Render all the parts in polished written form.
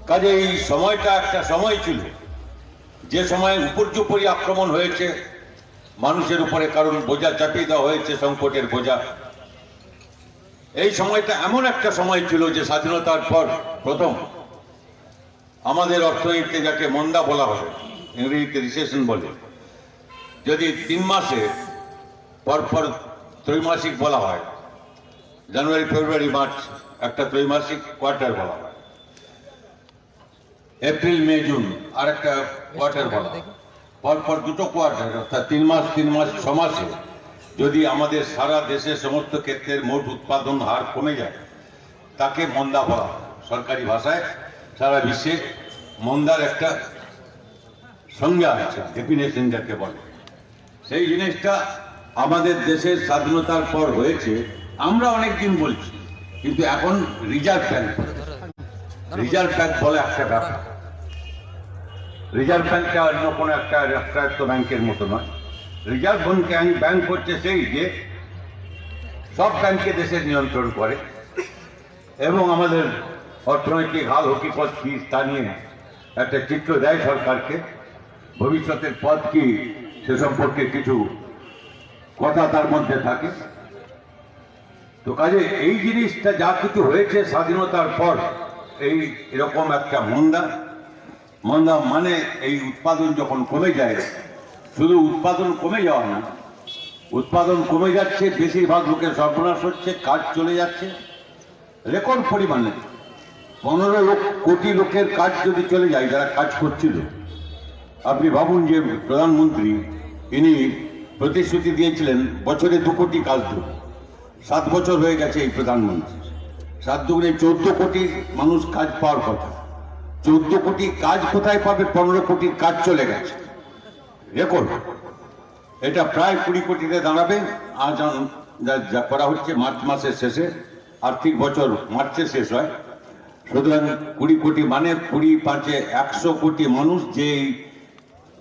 কাজে এই সময়টা একটা সময় ছিল যে সময় উপর্যুপরি আক্রমণ হয়েছে মানুষের উপরে, কারণ বোঝা চাপিয়ে দেওয়া হয়েছে, সংকটের বোঝা। এই সময়টা এমন একটা সময় ছিল যে স্বাধীনতার পর প্রথম আমাদের অর্থনীতিতে, যাকে মন্দা বলা হয়, ইংরেজিতে রিসেশন বলে, যদি 3 মাসে পরপর ত্রৈমাসিক বলা হয়, জানুয়ারি ফেব্রুয়ারি মার্চ একটা ত্রৈমাসিক কোয়ার্টার বলা হয়, এপ্রিল মে জুন আর একটা কোয়ার্টার বলা হয়, পরপর দুটো কোয়ার্টার, অর্থাৎ 3 মাস 6 মাসে যদি আমাদের সারা দেশের সমস্ত ক্ষেত্রের মোট উৎপাদন হার কমে যায়, তাকে মন্দা বলা হয়। সরকারি ভাষায় সারা বিশ্বে মন্দার একটা সংজ্ঞা আছে, ডেফিনেশন যাকে বলে। সেই জিনিসটা আমাদের দেশের স্বাধীনতার পর হয়েছে, আমরা অনেকদিন বলছি, কিন্তু এখন রিজার্ভ ব্যাংক বলে একটা ব্যাপার। রিজার্ভ ব্যাংকটা অন্য কোনো একটা রাষ্ট্রায়ত্ত ব্যাংকের মতো নয়। রিজার্ভ ব্যাংক হচ্ছে সেই যে সব ব্যাংকে দেশের নিয়ন্ত্রণ করে এবং আমাদের অর্থনৈতিক হাল হকিকত কি তা নিয়ে একটা চিত্র দেয় সরকারকে। ভবিষ্যতের পথ কি সে সম্পর্কে কিছু কথা তার মধ্যে থাকে। তো কাজে এই জিনিসটা যা কিছু হয়েছে স্বাধীনতার পর, এরকম একটা মন্দা মানে এই উৎপাদন যখন কমে যায়, শুধু উৎপাদন কমে যাওয়া না, উৎপাদন কমে যাচ্ছে, বেশিরভাগ লোকের সর্বনাশ হচ্ছে, কাজ চলে যাচ্ছে রেকর্ড পরিমাণে। 15 কোটি লোকের কাজ যদি চলে যায়, যারা কাজ করছিল। আপনি ভাবুন যে প্রধানমন্ত্রী ইনি প্রতিশ্রুতি দিয়েছিলেন বছরে 2 কোটি কাজ দেব। 7 বছর হয়ে গেছে এই প্রধানমন্ত্রী, 7 দুগুণে 14 কোটি মানুষ কাজ পাওয়ার কথা। 14 কোটি কাজ কোথায় পাবে? 15 কোটির কাজ চলে গেছে, রেকর্ড। এটা প্রায় 20 কোটিতে দাঁড়াবে আজ যা করা হচ্ছে মার্চ মাসের শেষে। আর্থিক বছর মার্চে শেষ হয়, সুতরাং 20 কোটি মানে 20 5 100 কোটি মানুষ, যে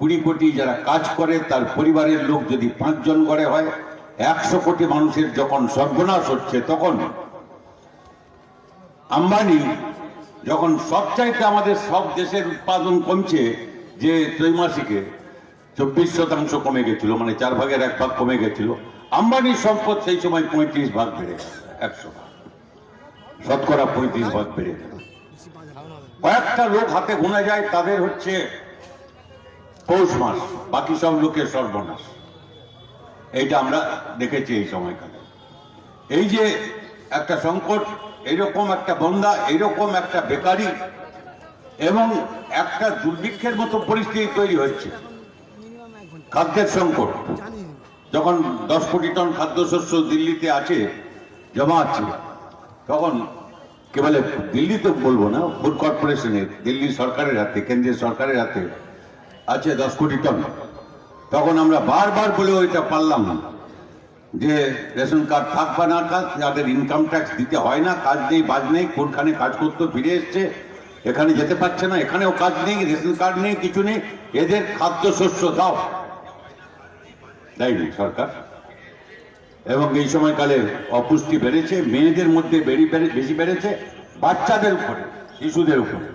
20 কোটি যারা কাজ করে তার পরিবারের লোক যদি 5 জন করে হয়, 100 কোটি মানুষের যখন সর্বনাশ হচ্ছে, তখন আম্বানি যখন সবচাইতে আমাদের সব দেশের উৎপাদন কমছে, যে ত্রৈমাসিকে 24% কমে গেছিল, মানে 4 ভাগের 1 ভাগ কমে গেছিল, আম্বানির সম্পদ সেই সময় 35 ভাগ বেড়ে গেল, 100 ভাগ, শতকরা 35 ভাগ বেড়ে গেল। কয়েকটা লোক হাতে গোনা যায়, তাদের হচ্ছে পৌষ মাস, বাকি সব লোকের সর্বনাশ। এইটা আমরা দেখেছি এই সময়কালে। এই যে একটা সংকট, এইরকম একটা বন্যা, এইরকম একটা বেকারি এবং একটা দুর্ভিক্ষের মতো পরিস্থিতি তৈরি হচ্ছে। খাদ্যের সংকট, যখন 10 কোটি টন খাদ্যশস্য দিল্লিতে আছে, জমা আছে, তখন কে বলে, দিল্লি তো বলবো না, ফুড কর্পোরেশনের, দিল্লি সরকারের হাতে, কেন্দ্রীয় সরকারের হাতে আছে 10 কোটি টন। তখন আমরা বারবার বলে ওইটা পারলাম না যে রেশন কার্ড থাক বা না থাক, যাদের ইনকাম ট্যাক্স দিতে হয় না, কাজ নেই বাজ নেই, কোনখানে কাজ করতে ফিরে এসছে, এখানে যেতে পারছে না, এখানেও কাজ নেই, রেশন কার্ড নেই, কিছু নেই, এদের খাদ্যশস্য দাও, দেয়নি সরকার। এবং এই সময়কালে অপুষ্টি বেড়েছে, মেয়েদের মধ্যে বেশি বেড়েছে, বাচ্চাদের উপরে, শিশুদের উপরে।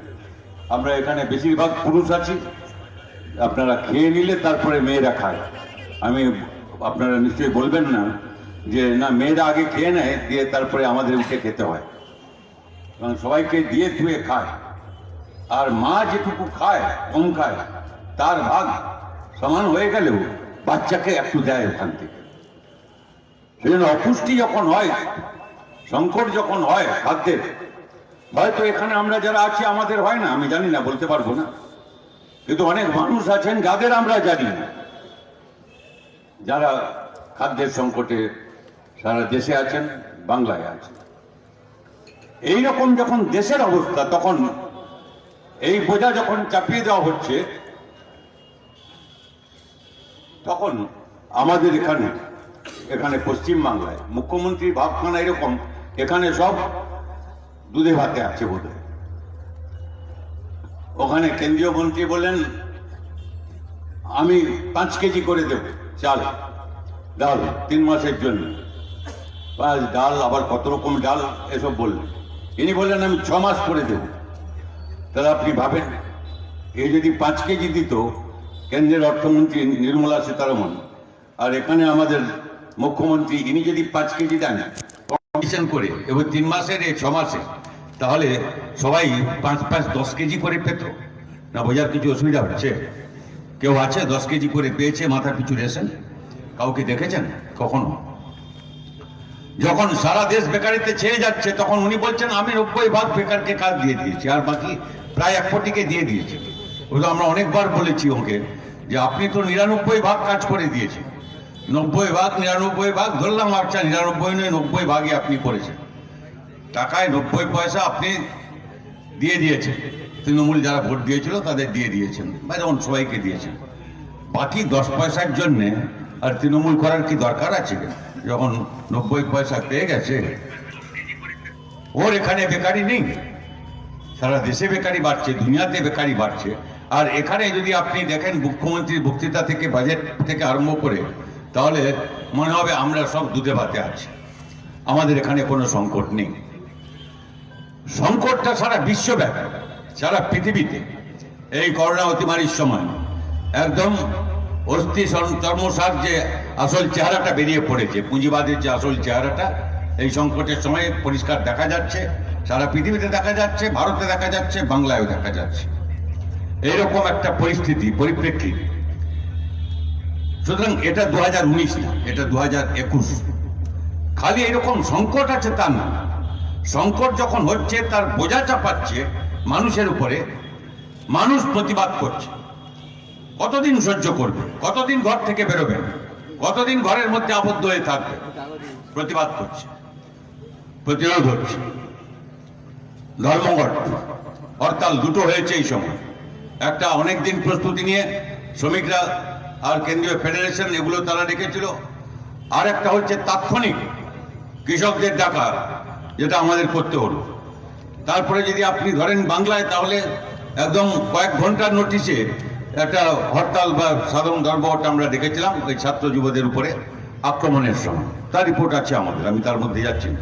আমরা এখানে বেশিরভাগ পুরুষ আছি, আপনারা খেয়ে নিলে তারপরে মেয়েরা খায়। আপনারা নিশ্চয়ই বলবেন না যে না, মেয়েরা আগে খেয়ে নেয়, দিয়ে তারপরে আমাদের উঠে খেতে হয়, কারণ সবাইকে দিয়ে ধুয়ে খায়। আর মা যেটুকু খায়, কম খায়, তার ভাগ সমান হয়ে গেলেও বাচ্চাকে একটু দেয় ওখান থেকে। সেই জন্য অপুষ্টি যখন হয়, সংকট যখন হয় খাদ্যের, হয়তো এখানে আমরা যারা আছি আমাদের হয় না, আমি জানি না, বলতে পারবো না, কিন্তু অনেক মানুষ আছেন যাদের আমরা জানি না, যারা খাদ্যের সংকটে সারা দেশে আছেন, বাংলায় আছেন। এইরকম যখন দেশের অবস্থা, তখন এই বোঝা যখন চাপিয়ে দেওয়া হচ্ছে, তখন আমাদের এখানে পশ্চিম বাংলায় মুখ্যমন্ত্রীর ভাবখানা এরকম, এখানে সব দুধে ভাতে আছে বোধ হয়। ওখানে কেন্দ্রীয় মন্ত্রী বলেন আমি 5 কেজি করে দেব চাল, ডাল 3 মাসের জন্য, ডাল আবার কত রকম ডাল এসব বললেন। ইনি বললেন আমি 6 মাস করে দেব। তাহলে আপনি ভাবেন, এ যদি 5 কেজি দিত কেন্দ্রের অর্থমন্ত্রী নির্মলা সীতারমণ, আর এখানে আমাদের মুখ্যমন্ত্রী ইনি যদি 5 কেজি দেন কম্পিটিশন করে এবং 3 মাসের 6 মাসে, তাহলে সবাই 5-10 কেজি করে পেত না। বোঝার কিছু অসুবিধা হচ্ছে? কেউ আছে 10 কেজি করে পেয়েছে মাথা পিছু রেশন? কাউকে দেখেছেন কখনো? যখন সারা দেশ বেকারিতে ছেয়ে যাচ্ছে তখন উনি বলছেন আমি 90% বেকারকে কাজ দিয়ে দিয়েছি, আর বাকি প্রায় 1 কোটিকে দিয়ে দিয়েছি। ওটা আমরা অনেকবার বলেছি ওকে যে আপনি তো 99% কাজ করে দিয়েছেন, 99% ধরলাম, আচ্ছা 99 নয় 90% আপনি করেছেন। টাকায় 90 পয়সা আপনি দিয়ে দিয়েছেন, তৃণমূল যারা ভোট দিয়েছিল তাদের দিয়ে দিয়েছেন, বা যেমন সবাইকে দিয়েছেন। বাকি 10 পয়সার জন্যে আর তৃণমূল করার কি দরকার আছে? যখন 90 পয়সা পেয়ে গেছে, ওর এখানে বেকারি নেই, সারা দেশে বেকারি বাড়ছে, দুনিয়াতে বেকারি বাড়ছে। আর এখানে যদি আপনি দেখেন মুখ্যমন্ত্রীর বক্তৃতা থেকে, বাজেট থেকে আরম্ভ করে, তাহলে মনে হবে আমরা সব দুধে ভাতে আছি, আমাদের এখানে কোনো সংকট নেই। সংকটটা সারা বিশ্বব্যাপী, সারা পৃথিবীতে এই করোনা অতিমারির সময় একদম অস্থি চর্মসার যে আসল চেহারাটা বেরিয়ে পড়েছে, পুঁজিবাদের যে আসল চেহারাটা এই সংকটের সময় পরিষ্কার দেখা যাচ্ছে, সারা পৃথিবীতে দেখা যাচ্ছে, ভারতে দেখা যাচ্ছে, বাংলায়ও দেখা যাচ্ছে। এইরকম একটা পরিস্থিতি, পরিপ্রেক্ষিত। সুতরাং এটা 2019 না, এটা 2021। খালি এরকম সংকট আছে তা না, সংকট যখন হচ্ছে তার বোঝা চাপাচ্ছে মানুষের উপরে, মানুষ প্রতিবাদ করছে। কতদিন সহ্য করবে? কতদিন ঘর থেকে বেরোবে? কতদিন ঘরের মধ্যে আবদ্ধ হয়ে থাকবে? প্রতিবাদ করছে, প্রতিরোধ হচ্ছে। ধর্মঘট, হরতাল দুটো হয়েছে এই সময়। একটা অনেকদিন প্রস্তুতি নিয়ে শ্রমিকরা আর কেন্দ্রীয় ফেডারেশন এগুলো তারা রেখেছিল, আর একটা হচ্ছে তাৎক্ষণিক কৃষকদের ডাকা, যেটা আমাদের করতে হলো। তারপরে যদি আপনি ধরেন বাংলায়, তাহলে একদম কয়েক ঘন্টার নোটিশে একটা হরতাল বা সাধারণ ধর্মঘট আমরা দেখেছিলাম ওই ছাত্র যুবদের উপরে আক্রমণের সময়। তার রিপোর্ট আছে আমাদের, আমি তার মধ্যে যাচ্ছি না।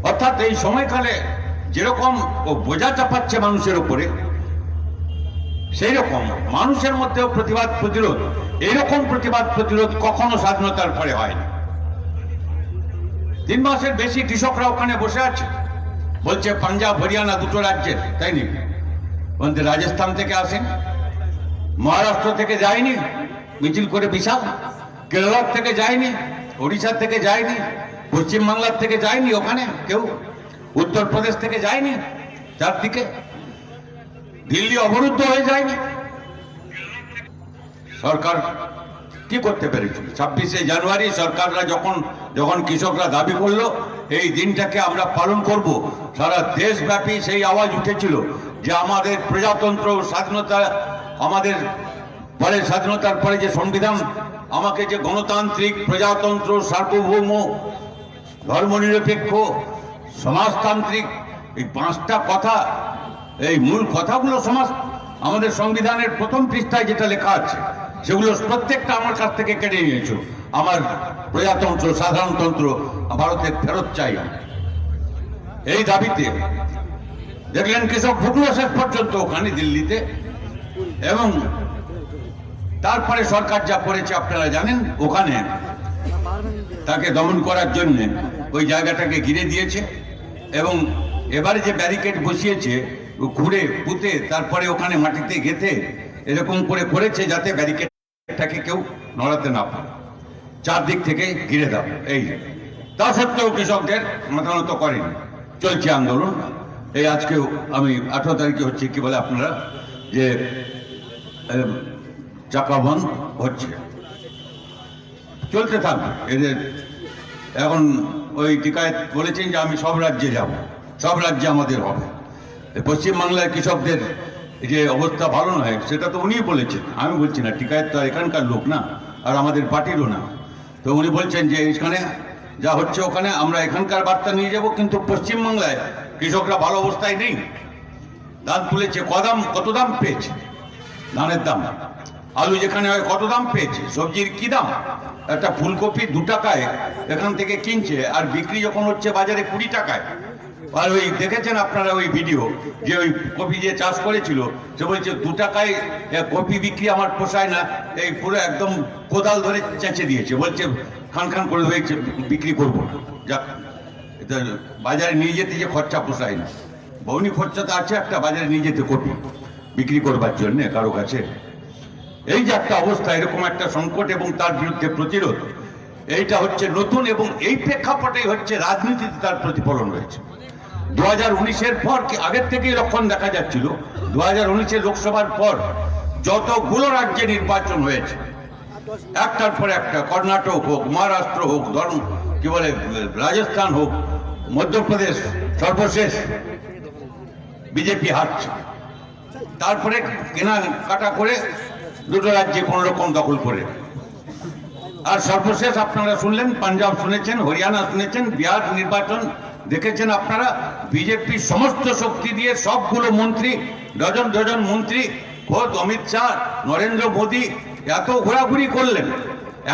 অর্থাৎ এই সময়কালে যেরকম ও বোঝা চাপাচ্ছে মানুষের উপরে, সেই রকম মানুষের মধ্যেও প্রতিবাদ প্রতিরোধ, এইরকম প্রতিবাদ প্রতিরোধ কখনো স্বাধীনতার পরে হয়নি। 3 মাসের বেশি কৃষকরা ওখানে বসে আছে, বলছে পাঞ্জাব হরিয়ানা দুটো রাজ্যের, তাই নি? বলতে রাজস্থান থেকে আসেন, মহারাষ্ট্র থেকে যায়নি মিছিল করে বিশাল, কেরলার থেকে যায়নি, ওড়িশা থেকে যায়নি, পশ্চিমবাংলার থেকে যায়নি ওখানে কেউ, উত্তরপ্রদেশ থেকে যায়নি, চারদিকে দিল্লি অবরুদ্ধ হয়ে যায়নি। সরকার কি করতে পেরেছিল? 26শে জানুয়ারি সরকাররা যখন কৃষকরা দাবি করলো এই দিনটাকে আমরা পালন করব, সারা দেশব্যাপী সেই আওয়াজ উঠেছিল যে আমাদের প্রজাতন্ত্র, স্বাধীনতা, আমাদের পরে স্বাধীনতার পরে যে সংবিধান আমাকে যে গণতান্ত্রিক, প্রজাতন্ত্র, সার্বভৌম, ধর্মনিরপেক্ষ, সমাজতান্ত্রিক, এই 5টা কথা, এই মূল কথাগুলো আমাদের সংবিধানের প্রথম পৃষ্ঠায় যেটা লেখা আছে, সেগুলো প্রত্যেকটা আমার কাছ থেকে কেড়ে নিয়েছিল। আমার প্রজাতন্ত্র, সাধারণতন্ত্র ভারতের ফেরত চাই। এই দাবিতে দেখলেন কৃষক ঢুকলো শেষ পর্যন্ত ওখানে দিল্লিতে, এবং তারপরে সরকার যা করেছে আপনারা জানেন, ওখানে তাকে দমন করার জন্য ওই জায়গাটাকে ঘিরে দিয়েছে, এবং এবারে যে ব্যারিকেড বসিয়েছে ঘুরে পুঁতে তারপরে ওখানে মাটিতে গেঁথে এরকম করে করেছে যাতে ব্যারিকেডটাকে কেউ নড়াতে না পারে, চারদিক থেকে ঘিরে দাও। এই তা সত্ত্বেও কৃষকদের মাথা নত করেনি, চলছে আন্দোলন। এই আজকেও আমি 18 তারিখে হচ্ছে কি বলে আপনারা যে চাকা বন্ধ হচ্ছে, চলতে থাকবে এদের। এখন ওই টিকায় বলেছেন যে আমি সব রাজ্যে যাব, সব রাজ্যে আমাদের হবে। পশ্চিমবাংলার কৃষকদের যে অবস্থা ভালো নয় সেটা তো উনিই বলেছেন, আমি বলছি না। টিকায় তো এখানকার লোক না, আর আমাদের পার্টিরও না। তো উনি বলছেন যে এখানে যা হচ্ছে ওখানে আমরা এখানকার বার্তা নিয়ে যাব, কিন্তু পশ্চিমবাংলায় কৃষকরা ভালো অবস্থায় নেই। ধান তুলেছে, কত দাম পেয়েছে ধানের দাম, আলু যেখানে হয় কত দাম পেয়েছে, সবজির কি দাম, একটা ফুলকপি 2 টাকায় এখান থেকে কিনছে, আর বিক্রি যখন হচ্ছে বাজারে 20 টাকায়। আর ওই দেখেছেন আপনারা ওই ভিডিও, যে ওই কপি যে চাষ করেছিল, সে বলছে 2 টাকায় কপি বিক্রি আমার পোষায় না, এই পুরো একদম কোদাল ধরে চেঁচে দিয়েছে, বলছে খান খান করে হয়েছে, বিক্রি করবো না। যাক, এটা বাজারে নিয়ে যেতে যে খরচা পোষায় না, বউনি খরচা তো আছে একটা, বাজারে নিয়ে যেতে কপি বিক্রি করবার জন্য কারো কাছে। এই যে একটা অবস্থা, এরকম একটা সংকট এবং তার বিরুদ্ধে প্রতিরোধ, এইটা হচ্ছে নতুন, এবং এই প্রেক্ষাপটেই হচ্ছে রাজনীতিতে তার প্রতিফলন হয়েছে। 2019-এর পর কি আগের থেকেই লক্ষণ দেখা যাচ্ছিল, 2019-এর লোকসভার পর যতগুলো রাজ্যে নির্বাচন হয়েছে, একটার পর একটা, কর্ণাটক হোক, মহারাষ্ট্র হোক, কি বলে রাজস্থান হোক, মধ্যপ্রদেশ, সর্বশেষ বিজেপি হারছে। তারপরে কেনা কাটা করে 2টো রাজ্যে কোন রকম দখল করে, আর সর্বশেষ আপনারা শুনলেন, পাঞ্জাব শুনেছেন, হরিয়ানা শুনেছেন, বিহার নির্বাচন দেখেছেন আপনারা। বিজেপি সমস্ত শক্তি দিয়ে সবগুলো মন্ত্রী, ডজন ডজন মন্ত্রী, খোদ অমিত শাহ, নরেন্দ্র মোদী এত ঘোরাঘুরি করলেন,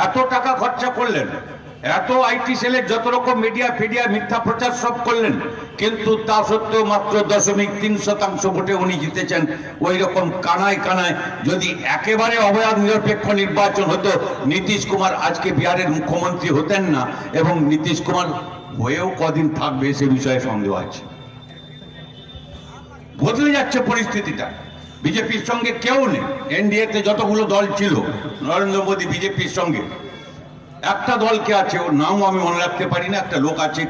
এত টাকা খরচা করলেন, এত আইটি সেলের যত রকম মিডিয়া ফিডিয়া মিথ্যা প্রচার সব করলেন, কিন্তু তা সত্ত্বেও মাত্র 0.3% ভোটে উনি জিতেছেন। ওই রকম কানায় কানায় যদি একেবারে অবাধ নিরপেক্ষ নির্বাচন হতো, নীতিশ কুমার আজকে বিহারের মুখ্যমন্ত্রী হতেন না, এবং নীতিশ কুমার হয়েও কদিন থাকবে সে বিষয়ে সন্দেহ আছে। বদলে যাচ্ছে পরিস্থিতিটা, বিজেপির সঙ্গে কেউ নেই। এনডিএতে যতগুলো দল ছিল, নরেন্দ্র মোদী বিজেপির সঙ্গে, একটা দলকে আছে, ওর নামও আমি মনে রাখতে পারি না, একটা লোক আছে,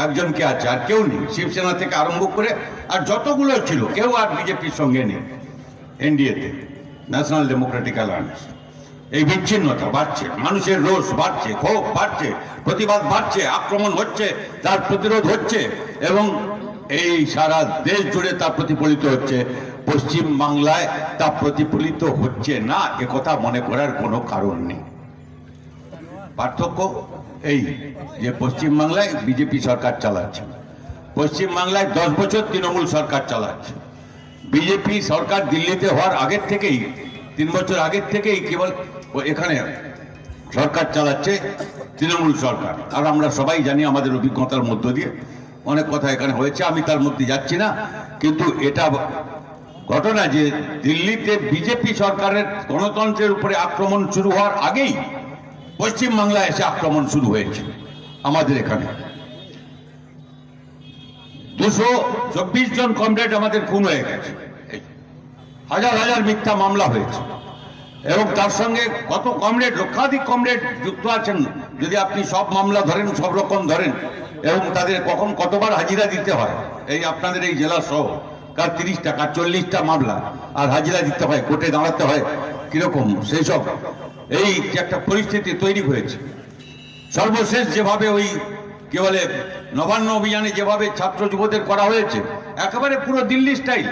একজনকে আছে, আর কেউ নেই। শিবসেনা থেকে আরম্ভ করে আর যতগুলো ছিল, কেউ আর বিজেপির সঙ্গে নেই এনডিএতে, ন্যাশনাল ডেমোক্রেটিক অ্যালায়েন্স। এই বিচ্ছিন্নতা বাড়ছে, মানুষের রোষ বাড়ছে, ক্ষোভ বাড়ছে, প্রতিবাদ বাড়ছে, আক্রমণ হচ্ছে, তার প্রতিরোধ হচ্ছে, এবং এই সারা দেশ জুড়ে তা প্রতিফলিত হচ্ছে। পশ্চিম বাংলায় তা প্রতিফলিত হচ্ছে না, একথা মনে করার কোনো কারণ নেই। পার্থক্য এই যে পশ্চিম বাংলায় বিজেপি সরকার চালাচ্ছে, পশ্চিম বাংলায় 10 বছর তৃণমূল সরকার চালাচ্ছে। বিজেপি সরকার দিল্লিতে হওয়ার আগের থেকেই, 3 বছর আগের থেকেই কেবল এখানে সরকার চালাচ্ছে তৃণমূল সরকার। আর আমরা সবাই জানি, আমাদের অভিজ্ঞতার মধ্য দিয়ে অনেক কথা এখানে হয়েছে, আমি তার মধ্যে যাচ্ছি না। কিন্তু এটা ঘটনা যে দিল্লিতে বিজেপি সরকারের গণতন্ত্রের উপরে আক্রমণ শুরু হওয়ার আগেই পশ্চিম বাংলায় এসে আক্রমণ শুরু হয়েছে। আমাদের এখানে 224 জন কমরেড আমাদের খুন হয়ে গেছে, হাজার হাজার মিথ্যা মামলা হয়েছে, এবং তার সঙ্গে কত কমরেড, লক্ষাধিক কমরেড যুক্ত আছেন। যদি আপনি সব মামলা ধরেন, সব রকম ধরেন, এবং তাদের কখন কতবার হাজিরা দিতে হয়, এই আপনাদের এই জেলা সহ, কার 30 টাকা 40টা মামলা, আর হাজিরা দিতে হয়, কোর্টে দাঁড়াতে হয় কিরকম, সেই সব এই একটা পরিস্থিতি তৈরি হয়েছে। সর্বশেষ যেভাবে ওই কি বলে নবান্ন অভিযানে যেভাবে ছাত্র যুবদের করা হয়েছে, একেবারে পুরো দিল্লি স্টাইল।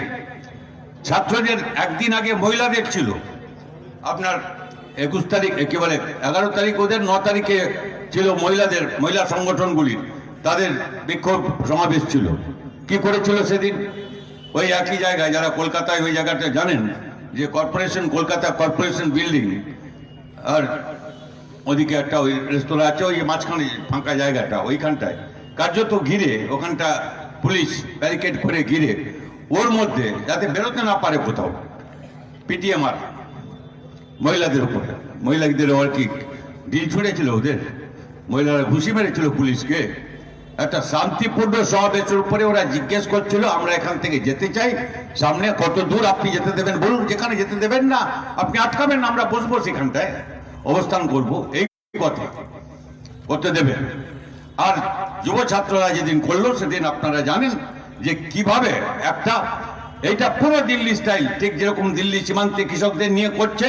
ছাত্রদের একদিন আগে মহিলাদের ছিল, আপনার 21 তারিখ, কি বলে 11 তারিখ ওদের, 9 তারিখে ছিল মহিলাদের, মহিলা সংগঠনগুলির তাদের বিক্ষোভ সমাবেশ ছিল। কি করেছিল সেদিন? ওই একই জায়গায়, যারা কলকাতায় ওই জায়গাটা জানেন, যে কর্পোরেশন, কলকাতা কর্পোরেশন বিল্ডিং, আর ওদিকে একটা ওই রেস্তোরাঁ আছে, ওই মাঝখানে ফাঁকা জায়গাটা, ওইখানটায় কার্যত ঘিরে, ওখানটা পুলিশ ব্যারিকেড করে ঘিরে, ওর মধ্যে যাতে বেরোতে না পারে কোথাও, পিটিএমআর মহিলাদের উপরে, মহিলাদের আর কি ঢিল ছুঁড়েছিল ওদের, মহিলারা ঘুষি মেরেছিল পুলিশকে। একটা শান্তিপূর্ণ সমাবেশের উপরে ওরা জিজ্ঞেস করছিল, আমরা এখান থেকে যেতে চাই, সামনে কত দূর আপনি যেতে দেবেন বলুন, যেখানে যেতে দেবেন না আপনি আটকাবেন না, আমরা বসবো সেখানটায়, অবস্থান করব, এই কথা করতে দেবেন। আর যুব ছাত্ররা যেদিন করলো, সেদিন আপনারা জানেন যে কিভাবে একটা, এইটা পুরো দিল্লি স্টাইল, ঠিক যেরকম দিল্লি সীমান্তে কৃষকদের নিয়ে করছে,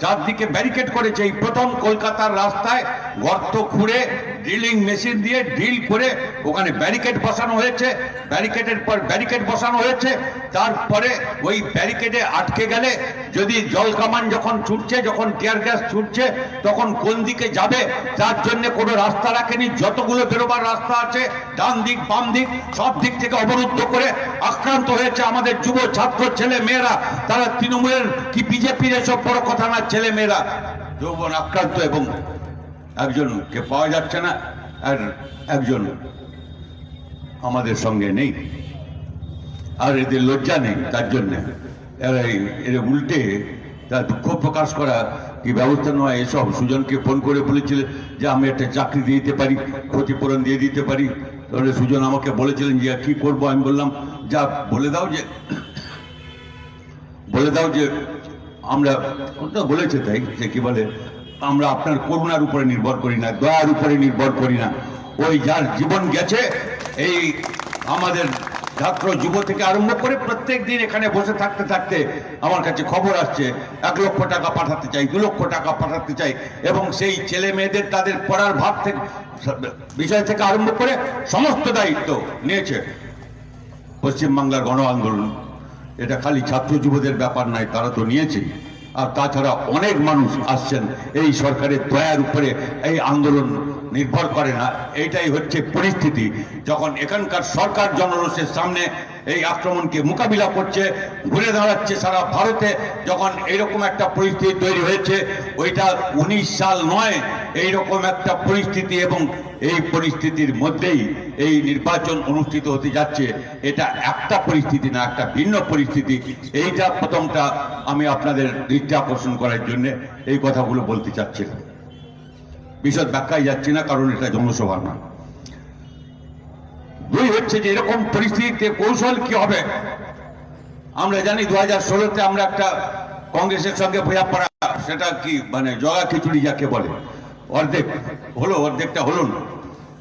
চারদিকে ব্যারিকেড করেছে। এই প্রথম কলকাতার রাস্তায় গর্ত খুঁড়ে ড্রিলিং মেশিন দিয়ে ড্রিল করে ওখানে ব্যারিকেড বসানো হয়েছে, ব্যারিকেডের পর ব্যারিকেড বসানো হয়েছে। তারপরে ওই ব্যারিকেডে আটকে গেলে, যদি জল কামান যখন ছুটছে, যখন টিয়ার গ্যাস ছুটছে, তখন কোন দিকে যাবে তার জন্য কোনো রাস্তা রাখেনি। যতগুলো বেরোবার রাস্তা আছে, ডান দিক বাম দিক সব দিক থেকে অবরুদ্ধ করে আক্রান্ত হয়েছে আমাদের যুব ছাত্র ছেলে মেয়েরা। তারা তৃণমূলের কি বিজেপির এসব বড় কথা না, ছেলে মেয়েরা যৌবন আক্রান্ত, এবং একজনকে পাওয়া যাচ্ছে না, আর একজন আমাদের সঙ্গে নেই, আর এদের লজ্জা নেই। তার জন্য এরা উল্টে তার দুঃখ প্রকাশ করা কি ব্যবস্থা নয় এসব। সুজনকে ফোন করে বলেছিলেন যে আমি একটা চাকরি দিয়ে দিতে পারি, ক্ষতিপূরণ দিয়ে দিতে পারি। তাহলে সুজন আমাকে বলেছিলেন যে কি করব। আমি বললাম যা বলে দাও যে আমরা বলেছে তাই যে কি বলে আমরা আপনার করুণার উপরে নির্ভর করি না, দয়ার উপরে নির্ভর করি না। ওই যার জীবন গেছে, এই আমাদের ছাত্র যুব থেকে আরম্ভ করে প্রত্যেক দিন এখানে বসে থাকতে থাকতে আমার কাছে খবর আসছে 1 লক্ষ টাকা পাঠাতে চাই, 2 লক্ষ টাকা পাঠাতে চাই, এবং সেই ছেলে মেয়েদের তাদের পড়ার ভাগ থেকে বিষয় থেকে আরম্ভ করে সমস্ত দায়িত্ব নিয়েছে পশ্চিমবাংলার গণ আন্দোলন। এটা খালি ছাত্র যুবদের ব্যাপার নয়, তারা তো নিয়েছে। আর তাছাড়া অনেক মানুষ আসছেন। এই সরকারের দয়ার উপরে এই আন্দোলন নির্ভর করে না। এইটাই হচ্ছে পরিস্থিতি। যখন এখানকার সরকার জনরোষের সামনে এই আক্রমণকে মোকাবিলা করছে, ঘুরে দাঁড়াচ্ছে সারা ভারতে, যখন এইরকম একটা পরিস্থিতি তৈরি হয়েছে, ওইটা 19 সাল নয়, এইরকম একটা পরিস্থিতি, এবং এই পরিস্থিতির মধ্যেই এই নির্বাচন অনুষ্ঠিত হতে যাচ্ছে। এটা একটা পরিস্থিতি না, একটা ভিন্ন পরিস্থিতি। এইটা প্রথমটা আমি আপনাদের দৃষ্টি আকর্ষণ করার জন্য এই কথাগুলো বলতে চাচ্ছিলাম। বিশদ ব্যাখ্যায় যাচ্ছি না, কারণ এটা জনসভা না। 2 হচ্ছে যে এরকম পরিস্থিতিতে কৌশল কি হবে। আমরা জানি 2016-তে আমরা একটা কংগ্রেসের সঙ্গে বোঝাপড়া, সেটা কি মানে জগা খিচুড়ি যাকে বলে, অর্ধেক হলো, অর্ধেকটা হলো না।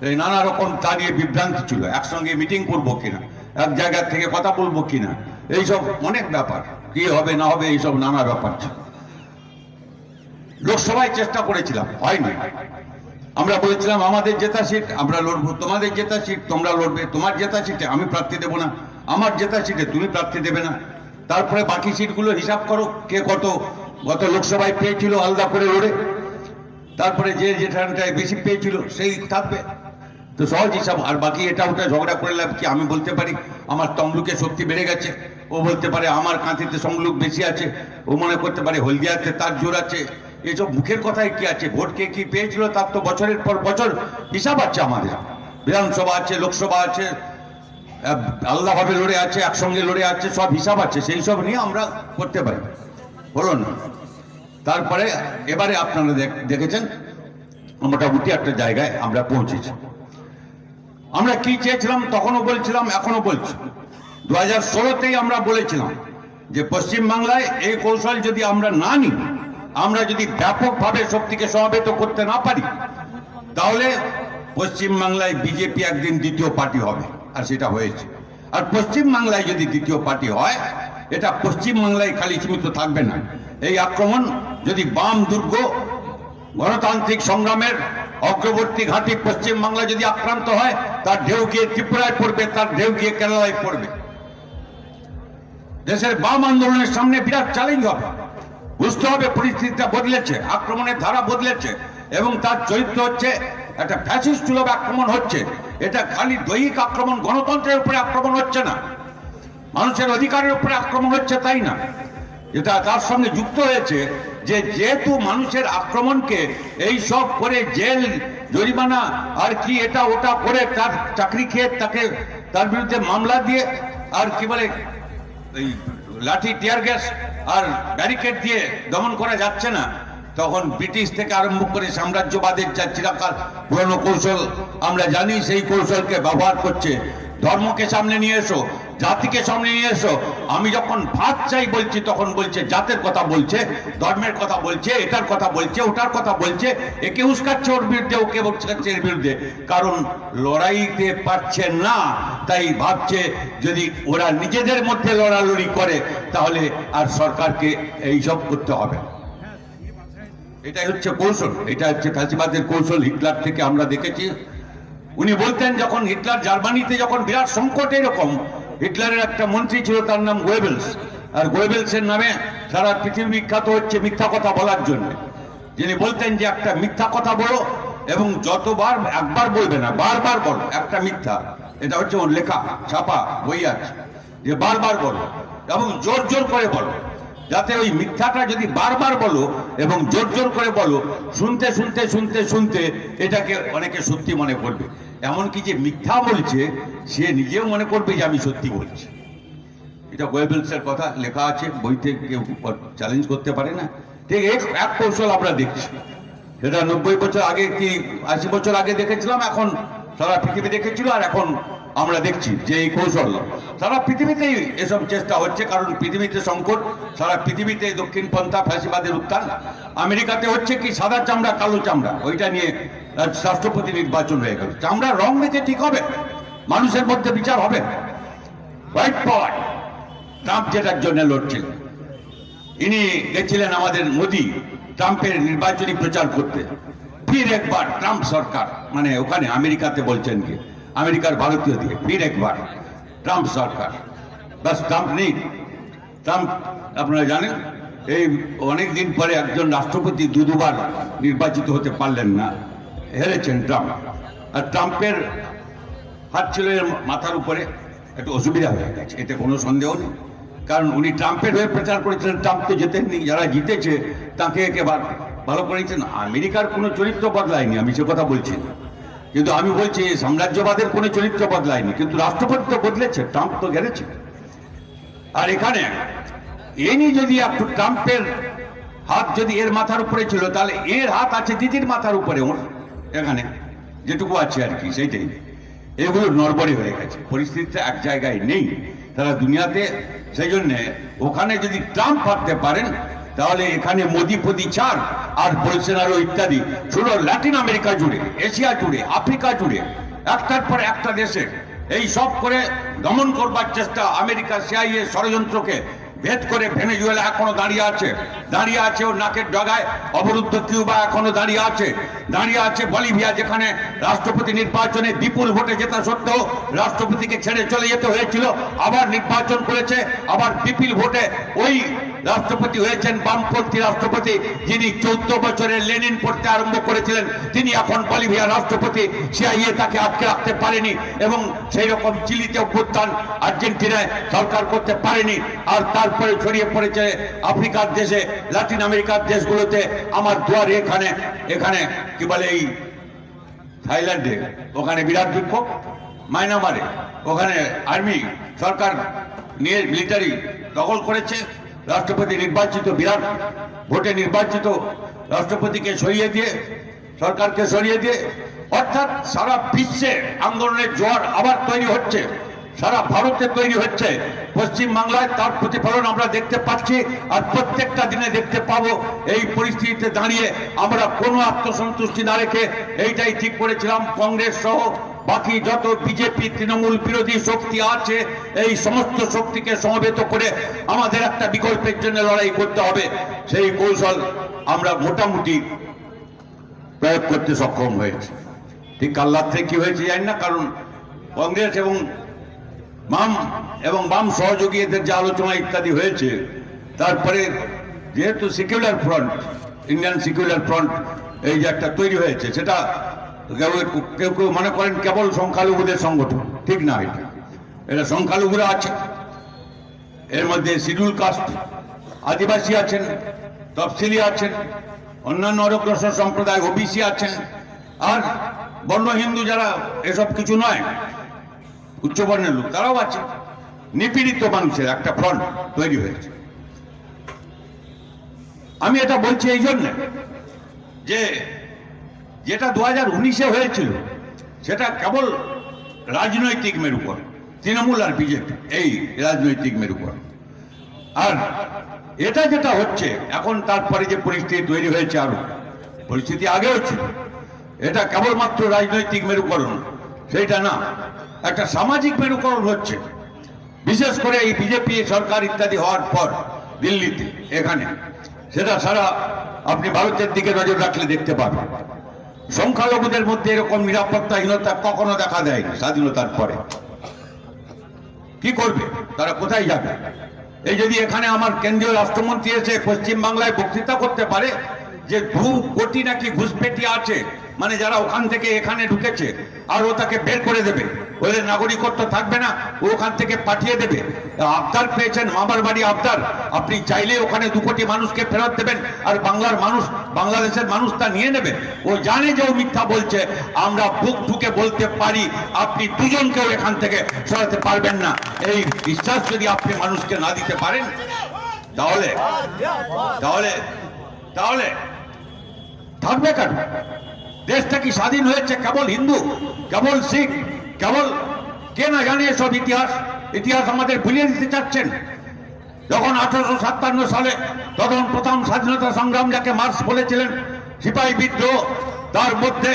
এই নানা রকম তা নিয়ে বিভ্রান্তি ছিল। একসঙ্গে মিটিং করবো কিনা, এক জায়গা থেকে কথা বলবো কিনা, এইসব অনেক ব্যাপার, কি হবে না হবে এইসব নানা ব্যাপার ছিল। লোকসভায় চেষ্টা করেছিলাম, হয়নি। আমরা বলেছিলাম আমাদের জেতা সিট আমরা লড়বো, তোমাদের জেতা সিট তোমরা লড়বে, তোমার জেতা সিটে আমি প্রার্থী দেবো না, আমার জেতা সিটে তুমি প্রার্থী দেবে না। তারপরে বাকি সিটগুলো হিসাব করো, কে কত গত লোকসভায় পেয়েছিল আলাদা করে লড়ে, তারপরে যে যেখানটায় বেশি পেয়েছিল সেই থাকবে। তো সহজ হিসাব। আর বাকি এটা ওটা ঝগড়া করে লাভ কি? আমি বলতে পারি আমার তমলুকে শক্তি বেড়ে গেছে, ও বলতে পারে আমার কাঁথিতে সংলুক বেশি আছে, ও মনে করতে পারে হলদিয়াতে তার জোর আছে। এসব মুখের কথায় কি আছে? ভোট কে কি পেয়েছিল তার তো বছরের পর বছর হিসাব আছে আমাদের। বিধানসভা আছে, লোকসভা আছে, আলাদাভাবে লড়ে আছে, একসঙ্গে লড়ে আছে, সব হিসাব আছে। সেই সব নিয়ে আমরা করতে পারি, হলো না। তারপরে এবারে আপনারা দেখেছেন মোটামুটি একটা জায়গায় আমরা পৌঁছেছি। আমরা কি চেয়েছিলাম তখনও বলছিলাম, এখনো বলছি। 2016-তেই আমরা বলেছিলাম যে পশ্চিমবাংলায় এই কৌশল যদি আমরা না নিই, আমরা যদি ব্যাপকভাবে শক্তিকে সমাবেত করতে না পারি, তাহলে পশ্চিমবাংলায় বিজেপি একদিন দ্বিতীয় পার্টি হবে। আর সেটা হয়েছে। আর পশ্চিমবাংলায় যদি দ্বিতীয় পার্টি হয়, এটা পশ্চিমবাংলায় খালি সীমিত থাকবে না। এই আক্রমণ যদি বাম দুর্গ গণতান্ত্রিক সংগ্রামের অগ্রবর্তী ঘাঁটি পশ্চিমবাংলা যদি আক্রান্ত হয়, তার ঢেউ গিয়ে ত্রিপুরায় পড়বে, তার ঢেউ গিয়ে কেরালায় পড়বে। দেশের বাম আন্দোলনের সামনে বিরাট চ্যালেঞ্জ হবে। বুঝতে হবে পরিস্থিতিটা বদলেছে, আক্রমণের ধারা বদলেছে, এবং তার চরিত্র হচ্ছে একটা ফ্যাসিস্ট সুলভ আক্রমণ হচ্ছে। এটা খালি দৈহিক আক্রমণ, গণতন্ত্রের উপরে আক্রমণ হচ্ছে না, মানুষের অধিকারের উপরে আক্রমণ হচ্ছে তাই না। এটা তার সঙ্গে যুক্ত হয়েছে যে যেহেতু মানুষের আক্রমণকে এই সব করে জেল জরিমানা আর কি এটা ওটা করে তার চাকরি খেয়ে তাকে তার বিরুদ্ধে মামলা দিয়ে আর কি বলে এই লাঠি টিয়ার গ্যাস আর ব্যারিকেড দিয়ে দমন করা যাচ্ছে না, তখন ব্রিটিশ থেকে আরম্ভ করে সাম্রাজ্যবাদের যা চিরকাল পুরনো কৌশল আমরা জানি, সেই কৌশলকে ব্যবহার করছে। ধর্মকে সামনে নিয়ে এসো, জাতিকে সামনে নিয়ে এসো। আমি যখন ভাত চাই বলছি তখন বলছে জাতের কথা বলছে, ধর্মের কথা বলছে, এটার কথা বলছে, ওটার কথা বলছে, একে উস্কাচ্ছে ওর বিরুদ্ধে, ওকে উস্কাচ্ছে এর বিরুদ্ধে। কারণ লড়াইতে পারছে না, তাই ভাবছে যদি ওরা নিজেদের মধ্যে লড়ালড়ি করে তাহলে আর সরকারকে এইসব করতে হবে। এটাই হচ্ছে কৌশল, এটা হচ্ছে ফ্যাসিবাদের কৌশল। হিটলার থেকে আমরা দেখেছি। উনি বলতেন যখন হিটলার জার্মানিতে যখন বিরাট সংকট, এরকম হিটলারের একটা মন্ত্রী ছিল তার নাম গোয়েবেলস, আর গোয়েবেলসের নামে সারা পৃথিবী বিখ্যাত হচ্ছে মিথ্যা কথা বলার জন্য। যিনি বলতেন যে একটা মিথ্যা কথা বলো এবং যতবার, একবার বলবে না, বারবার বলো একটা মিথ্যা। এটা হচ্ছে ওর লেখা ছাপা বই আছে, যে বারবার বলো এবং জোর জোর করে বলো। যাতে ওই মিথ্যাটা যদি বারবার বলো এবং জোর জোর করে বলো, শুনতে শুনতে শুনতে শুনতে এটাকে অনেকে সত্যি মনে করবে। এমনকি যে মিথ্যা বলছে সে নিজেও মনে করবে যে আমি সত্যি বলছি। এটা গোয়েবলসের কথা লেখা আছে বইতে, কেউ চ্যালেঞ্জ করতে পারে না। ঠিক এক কৌশল আমরা দেখছি, যেটা 90 বছর আগে কি 80 বছর আগে দেখেছিলাম, এখন সারা পৃথিবী দেখেছিল, আর এখন আমরা দেখছি যে এই কৌশল সারা পৃথিবীতেই এসব চেষ্টা হচ্ছে। কারণ পৃথিবীতে সংকট, সারা পৃথিবীতে দক্ষিণপন্থা ফ্যাসিবাদের উত্থান। আমেরিকাতে হচ্ছে কি সাদা চামড়া কালো চামড়া, ওইটা নিয়ে রাষ্ট্রপতি নির্বাচন হয়ে গেল। চামড়ার রং দেখে ঠিক হবে, মানুষের মধ্যে বিচার হবে। হোয়াইট পাওয়ার ট্রাম্প যেটার জন্য লড়ছিলেন, ইনি গেছিলেন আমাদের মোদি ট্রাম্পের নির্বাচনী প্রচার করতে। ফির একবার ট্রাম্প সরকার, মানে ওখানে আমেরিকাতে বলছেন কি আমেরিকার ভারতীয় দিয়ে, ফির একবার ট্রাম্প সরকার। বাস ট্রাম্প নেই। ট্রাম্প আপনারা জানেন এই অনেক দিন পরে একজন রাষ্ট্রপতি দুবার নির্বাচিত হতে পারলেন না, হেরেছেন ট্রাম্প। আর ট্রাম্পের হাত ছিল এর মাথার উপরে, একটু অসুবিধা হয়ে গেছে, এতে কোনো সন্দেহ নেই। কারণ উনি ট্রাম্পের হয়ে প্রচার করেছিলেন, ট্রাম্প তো জেতেননি, যারা জিতেছে তাকে একেবারে ভালো করেছেন। আমেরিকার কোনো চরিত্র বদলায়নি, আমি সে কথা বলছি না, কিন্তু আমি বলছি সাম্রাজ্যবাদের কোনো চরিত্র বদলায়নি, কিন্তু রাষ্ট্রপতি তো বদলেছে, ট্রাম্প তো গেছে। আর এখানে এনি যদি একটু ট্রাম্পের হাত যদি এর মাথার উপরে ছিল, তাহলে এর হাত আছে দিদির মাথার উপরে, ওর এখানে যেটুকু আছে আর কি সেইটাই। এগুলো নড়বড়ে হয়ে গেছে, পরিস্থিতিটা এক জায়গায় নেই তারা দুনিয়াতে। সেই জন্য ওখানে যদি ট্রাম্প পারতে পারেন, তাহলে এখানে মোদি ফদি ছাড় আর বলসোনারো ইত্যাদি শুধু ল্যাটিন আমেরিকা জুড়ে, এশিয়া জুড়ে, আফ্রিকা জুড়ে একটার পর একটা দেশে এই সব করে দমন করবার চেষ্টা। আমেরিকা সিআইএ ষড়যন্ত্রকে ভেদ করে ভেনেজুয়েলা এখনো দাঁড়িয়ে আছে ওর নাকের ডগায়। অবরুদ্ধ কিউবা এখনো দাঁড়িয়ে আছে বলিভিয়া, যেখানে রাষ্ট্রপতি নির্বাচনে বিপুল ভোটে জেতা সত্ত্বেও রাষ্ট্রপতিকে ছেড়ে চলে যেতে হয়েছিল, আবার নির্বাচন করেছে, আবার বিপুল ভোটে ওই রাষ্ট্রপতি হয়েছেন বামপন্থী রাষ্ট্রপতি, যিনি 14 বছরের লেনিন পড়তে আরম্ভ করেছিলেন, তিনি এখন বলিভিয়ার রাষ্ট্রপতি। সিআইএ তাকে আটকে রাখতে পারেনি, এবং সেই রকম চিলিতে অভ্যুত্থান আর্জেন্টিনায় সরকার করতে পারেনি। আর তারপরে ছড়িয়ে পড়েছে আফ্রিকার দেশে, লাতিন আমেরিকার দেশগুলোতে। আমার দুয়ারে এখানে কি বলে এই থাইল্যান্ডে, ওখানে বিরাট বিক্ষোভ। মায়ানমারে ওখানে আর্মি সরকার নিয়ে মিলিটারি দখল করেছে। রাষ্ট্রপতি নির্বাচিত, বিরাট ভোটে নির্বাচিত রাষ্ট্রপতিকে সরিয়ে দিয়ে, সরকারকে সরিয়ে দিয়ে, অর্থাৎ সারা বিশ্বে আন্দোলনের জোয়ার আবার তৈরি হচ্ছে, সারা ভারতে তৈরি হচ্ছে। পশ্চিম বাংলায় তার প্রতিফলন আমরা দেখতে পাচ্ছি, আর প্রত্যেকটা দিনে দেখতে পাবো। এই পরিস্থিতিতে দাঁড়িয়ে আমরা কোনো আত্মসন্তুষ্টি না রেখে এইটাই ঠিক করেছিলাম, কংগ্রেস সহ বাকি যত বিজেপি তৃণমূল বিরোধী শক্তি আছে, এই সমস্ত শক্তিকে সমবেত করে আমাদের একটা বিকল্পের জন্য লড়াই করতে হবে। সেই কৌশল আমরা মোটামুটি প্রয়োগ করতে সক্ষম হয়েছে। ঠিক কাল রাত্রে কি হয়েছে জানি না, কারণ কংগ্রেস এবং বাম সহযোগী এদের যে আলোচনা ইত্যাদি হয়েছে, তারপরে যেহেতু secular front, Indian secular front এই যে একটা তৈরি হয়েছে, সেটা কেউ কেউ মনে করেন কেবল সংখ্যালঘুদের সংগঠন, ঠিক না। এটা সংখ্যালঘুরা আছে, এর মধ্যে শিডিউল কাস্ট আদিবাসী আছেন, তফসিলি আছেন, অন্যান্য অগ্রসর সম্প্রদায় ওবিসি আছেন, আর বর্ণ হিন্দু যারা এসব কিছু নয়, উচ্চবর্ণের লোক তারাও আছে। নিপীড়িত মানুষের একটা ফ্রন্ট তৈরি হয়েছে। আমি এটা বলছি এই জন্য যে যেটা 2019-এ হয়েছিল সেটা কেবল রাজনৈতিক মেরুকরণ, তৃণমূল আর বিজেপি এই রাজনৈতিক মেরুকরণ। আর এটা যেটা হচ্ছে এখন, তারপরে যে পরিস্থিতি তৈরি হয়েছে, আরো পরিস্থিতি আগেও ছিল, এটা কেবলমাত্র রাজনৈতিক মেরুকরণ সেইটা না, একটা সামাজিক মেরুকরণ হচ্ছে। বিশেষ করে এই বিজেপি সরকার ইত্যাদি হওয়ার পর দিল্লিতে, এখানে সেটা সারা আপনি ভারতের দিকে নজর রাখলে দেখতে পাবেন। সংখ্যালঘুদের মধ্যে এরকম নিরাপত্তাহীনতা কখনো দেখা দেয়নি স্বাধীনতার পরে। কি করবে তারা, কোথায় যাবে? এই যদি এখানে আমার কেন্দ্রীয় রাষ্ট্রমন্ত্রী এসে পশ্চিম বাংলায় বক্তৃতা করতে পারে যে 2 কোটি নাকি ঘুষপেটি আছে, মানে যারা ওখান থেকে এখানে ঢুকেছে, আর ও তাকে বের করে দেবে, বলে নাগরিকত্ব থাকবে না, ওখান থেকে পাঠিয়ে দেবে। আবদার পেয়েছেন, মামার বাড়ি আবদার, আপনি চাইলে ওখানে 2 কোটি মানুষকে ফেরত দেবেন, আর বাংলার মানুষ, বাংলাদেশের মানুষ তা নিয়ে নেবে। ও জানে যে ও মিথ্যা বলছে। আমরা বুক ঠুকে বলতে পারি, আপনি দুজনকেও এখান থেকে সরাতে পারবেন না। এই বিশ্বাস যদি আপনি মানুষকে না দিতে পারেন, তাহলে তাহলে তাহলে থাকবে কেন? দেশটা কি স্বাধীন হয়েছে কেবল হিন্দু, কেবল শিখ, কেবল কে না জানে সব ইতিহাস? ইতিহাস আমাদের ভুলিয়ে দিতে চাচ্ছেন। যখন 1857 সালে তখন প্রথম স্বাধীনতা সংগ্রাম, যাকে মার্কস বলেছিলেন, সিপাহী বিদ্রোহ, তার মধ্যে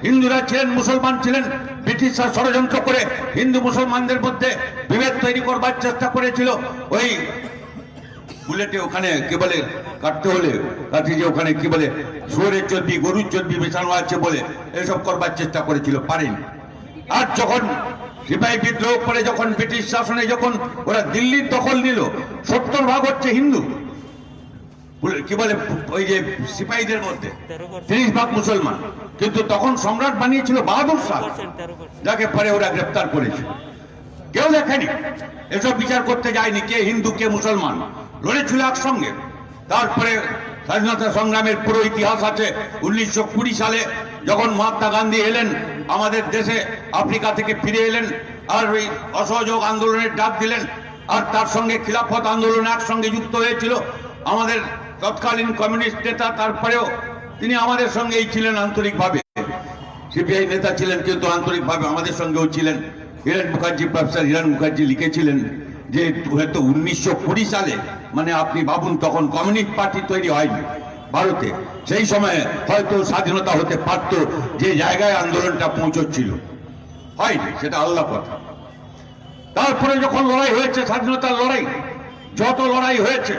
হিন্দুরা ছিলেন, মুসলমান ছিলেন। ব্রিটিশরা ষড়যন্ত্র করে হিন্দু মুসলমানদের মধ্যে বিভেদ তৈরি করবার চেষ্টা করেছিল। ওই বুলেটে ওখানে কি বলে কাটতে হলে কাছে যে ওখানে কি বলে শুয়োরের চর্বি, গরুর চর্বি মেশানো আছে বলে এসব করবার চেষ্টা করেছিল, পারেনি। আর যখন সিপাহী বিদ্রোহ করে, যখন ব্রিটিশ শাসনে যখন ওরা দিল্লির দখল নিল, 70% হচ্ছে হিন্দু, কি বলে ওই যে সিপাহীদের মধ্যে 30% মুসলমান। কিন্তু তখন সম্রাট বানিয়েছিল বাহাদুর শাহ, যাকে পরে ওরা গ্রেপ্তার করেছিল। কেউ দেখেনি, এসব বিচার করতে যায়নি কে হিন্দু কে মুসলমান, লড়েছিল একসঙ্গে। তারপরে স্বাধীনতা সংগ্রামের পুরো ইতিহাস আছে। 1920 সালে যখন মহাত্মা গান্ধী এলেন আমাদের দেশে, আফ্রিকা থেকে ফিরে এলেন, আর ওই অসহযোগ আন্দোলনের ডাক দিলেন, আর তার সঙ্গে খিলাফত আন্দোলন একসঙ্গে যুক্ত হয়েছিল। আমাদের তৎকালীন কমিউনিস্ট নেতা, তারপরেও তিনি আমাদের সঙ্গেই ছিলেন আন্তরিকভাবে, সিপিআই নেতা ছিলেন, কিন্তু আন্তরিকভাবে আমাদের সঙ্গেও ছিলেন। হিরেন মুখার্জি, প্রফেসর হিরেন মুখার্জি লিখেছিলেন যে হয়তো 1920 সালে, মানে আপনি ভাবুন, তখন কমিউনিস্ট পার্টি তৈরি হয়নি ভারতে, সেই সময়ে হয়তো স্বাধীনতা হতে পারত, যে জায়গায় আন্দোলনটা পৌঁছচ্ছিল, হয়নি, সেটা আল্লাহ কথা। তারপরে যখন লড়াই হয়েছে, স্বাধীনতার লড়াই, যত লড়াই হয়েছে,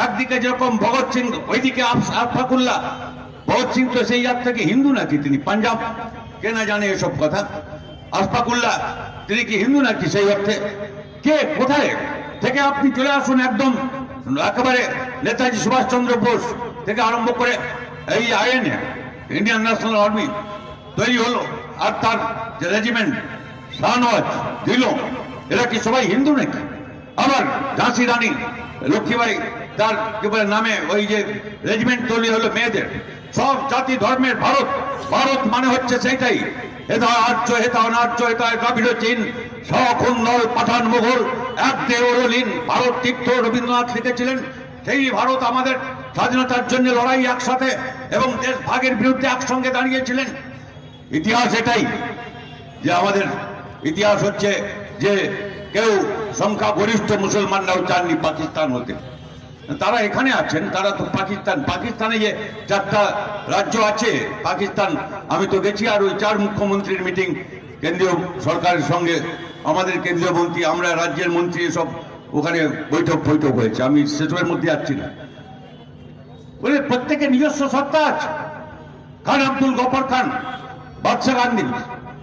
একদিকে যেরকম ভগৎ সিং, ওইদিকে আশফাকুল্লাহ। ভগৎ সিং তো সেই জাত থেকে হিন্দু নাকি? তিনি পাঞ্জাব, কে না জানে এসব কথা। আশফাকুল্লাহ তিনি কি হিন্দু নাকি সেই অর্থে? কে কোথায় থেকে আপনি চলে আসুন, একদম একেবারে নেতাজি সুভাষচন্দ্র বোস থেকে আরম্ভ করে এই আইএনএ, ইন্ডিয়ান ন্যাশনাল আর্মি তৈরি হলো, আর তার যে রেজিমেন্ট শাহনওয়াজ দিল, এরা কি সবাই হিন্দু নাকি? আবার ঝাঁসি রানী লক্ষ্মীবাই, তার কি বলে নামে ওই যে রেজিমেন্ট তৈরি হলো মেয়েদের। সব জাতি ধর্মের ভারত, ভারত মানে হচ্ছে সেইটাই, হেতা আর্য, হেতা অনার্য, হেতা দ্রাবিড় চীন, সখুন্দল পাঠান মোগল, এক দেওরলীন ভারত তীর্থ রবীন্দ্রনাথ লিখেছিলেন। সেই ভারত আমাদের স্বাধীনতার জন্য লড়াই একসাথে এবং দেশ ভাগের বিরুদ্ধে একসঙ্গে দাঁড়িয়েছিলেন। ইতিহাস এটাই, যে আমাদের ইতিহাস হচ্ছে যে কেউ সংখ্যাগরিষ্ঠ মুসলমানরাও চাননি পাকিস্তান হতে। তারা এখানে আছেন, তারা তো পাকিস্তানে যে 4টা রাজ্য আছে পাকিস্তান, আমি তো গেছি, আর ওই 4 মুখ্যমন্ত্রীর মিটিং কেন্দ্রীয় সরকারের সঙ্গে, আমাদের কেন্দ্রীয় মন্ত্রী, আমরা রাজ্যের মন্ত্রী, সব ওখানে বৈঠক হয়েছে। আমি সেসবের মধ্যে যাচ্ছি না। বলে প্রত্যেকের নিজস্ব সত্তা আছে। খান আব্দুল গফর খান, বাদশাহ গান্ধী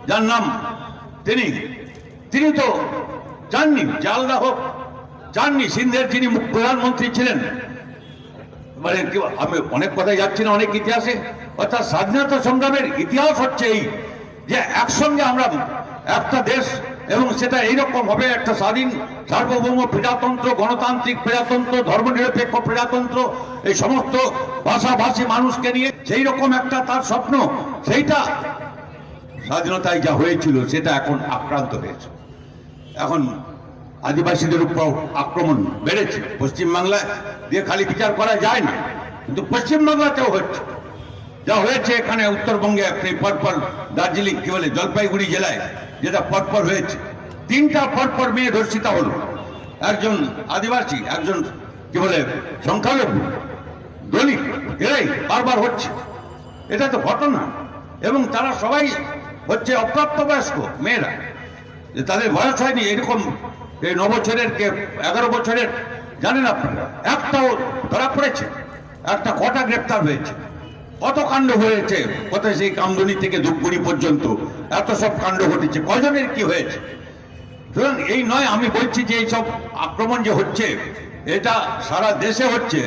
যার নাম, তিনি তো চাননি যে আলাদা হোক, চাননি। সিন্ধের যিনি প্রধানমন্ত্রী ছিলেন, মানে আমি অনেক কথায় যাচ্ছি না, অনেক ইতিহাসে, অর্থাৎ স্বাধীনতা সংগ্রামের ইতিহাস হচ্ছে এই, যে একসঙ্গে আমরা একটা দেশ, এবং সেটা এইরকম হবে, একটা স্বাধীন সার্বভৌম প্রজাতন্ত্র, গণতান্ত্রিক প্রজাতন্ত্র, ধর্মনিরপেক্ষ প্রজাতন্ত্র, এই সমস্ত ভাষাভাষী মানুষকে নিয়ে সেই রকম একটা তার স্বপ্ন, সেইটা স্বাধীনতায় যা হয়েছিল সেটা এখন আক্রান্ত হয়েছে। এখন আদিবাসীদের উপর আক্রমণ বেড়েছে। পশ্চিমবাংলায় দিয়ে খালি বিচার করা যায় না, কিন্তু পশ্চিমবাংলাতেও হচ্ছে, যা হয়েছে এখানে উত্তরবঙ্গে পরপর, দার্জিলিং কি বলে জলপাইগুড়ি জেলায় যেটা পরপর হয়েছে, 3টা পরপর মেয়ে ধর্ষিতা হলো, একজন আদিবাসী, একজন কি বলে সংখ্যালঘু, দলিত, এরাই বারবার হচ্ছে। এটা তো ঘটনা, এবং তারা সবাই হচ্ছে অপ্রাপ্তবয়স্ক মেয়েরা, যে তাদের বয়স হয়নি। এরকম এই 9 বছরের কে 11 বছরের, জানেন আপনারা, একটাও ধরা পড়েছে? একটা কটা গ্রেপ্তার হয়েছে? কত কাণ্ড হয়েছে, কত সেই কামদুনি থেকে ধূপগুড়ি পর্যন্ত এত সব কাণ্ড ঘটেছে, কজনের কি হয়েছে? সুতরাং এই নয়, আমি বলছি যে এইসব আক্রমণ যে হচ্ছে, এটা সারা দেশে হচ্ছে,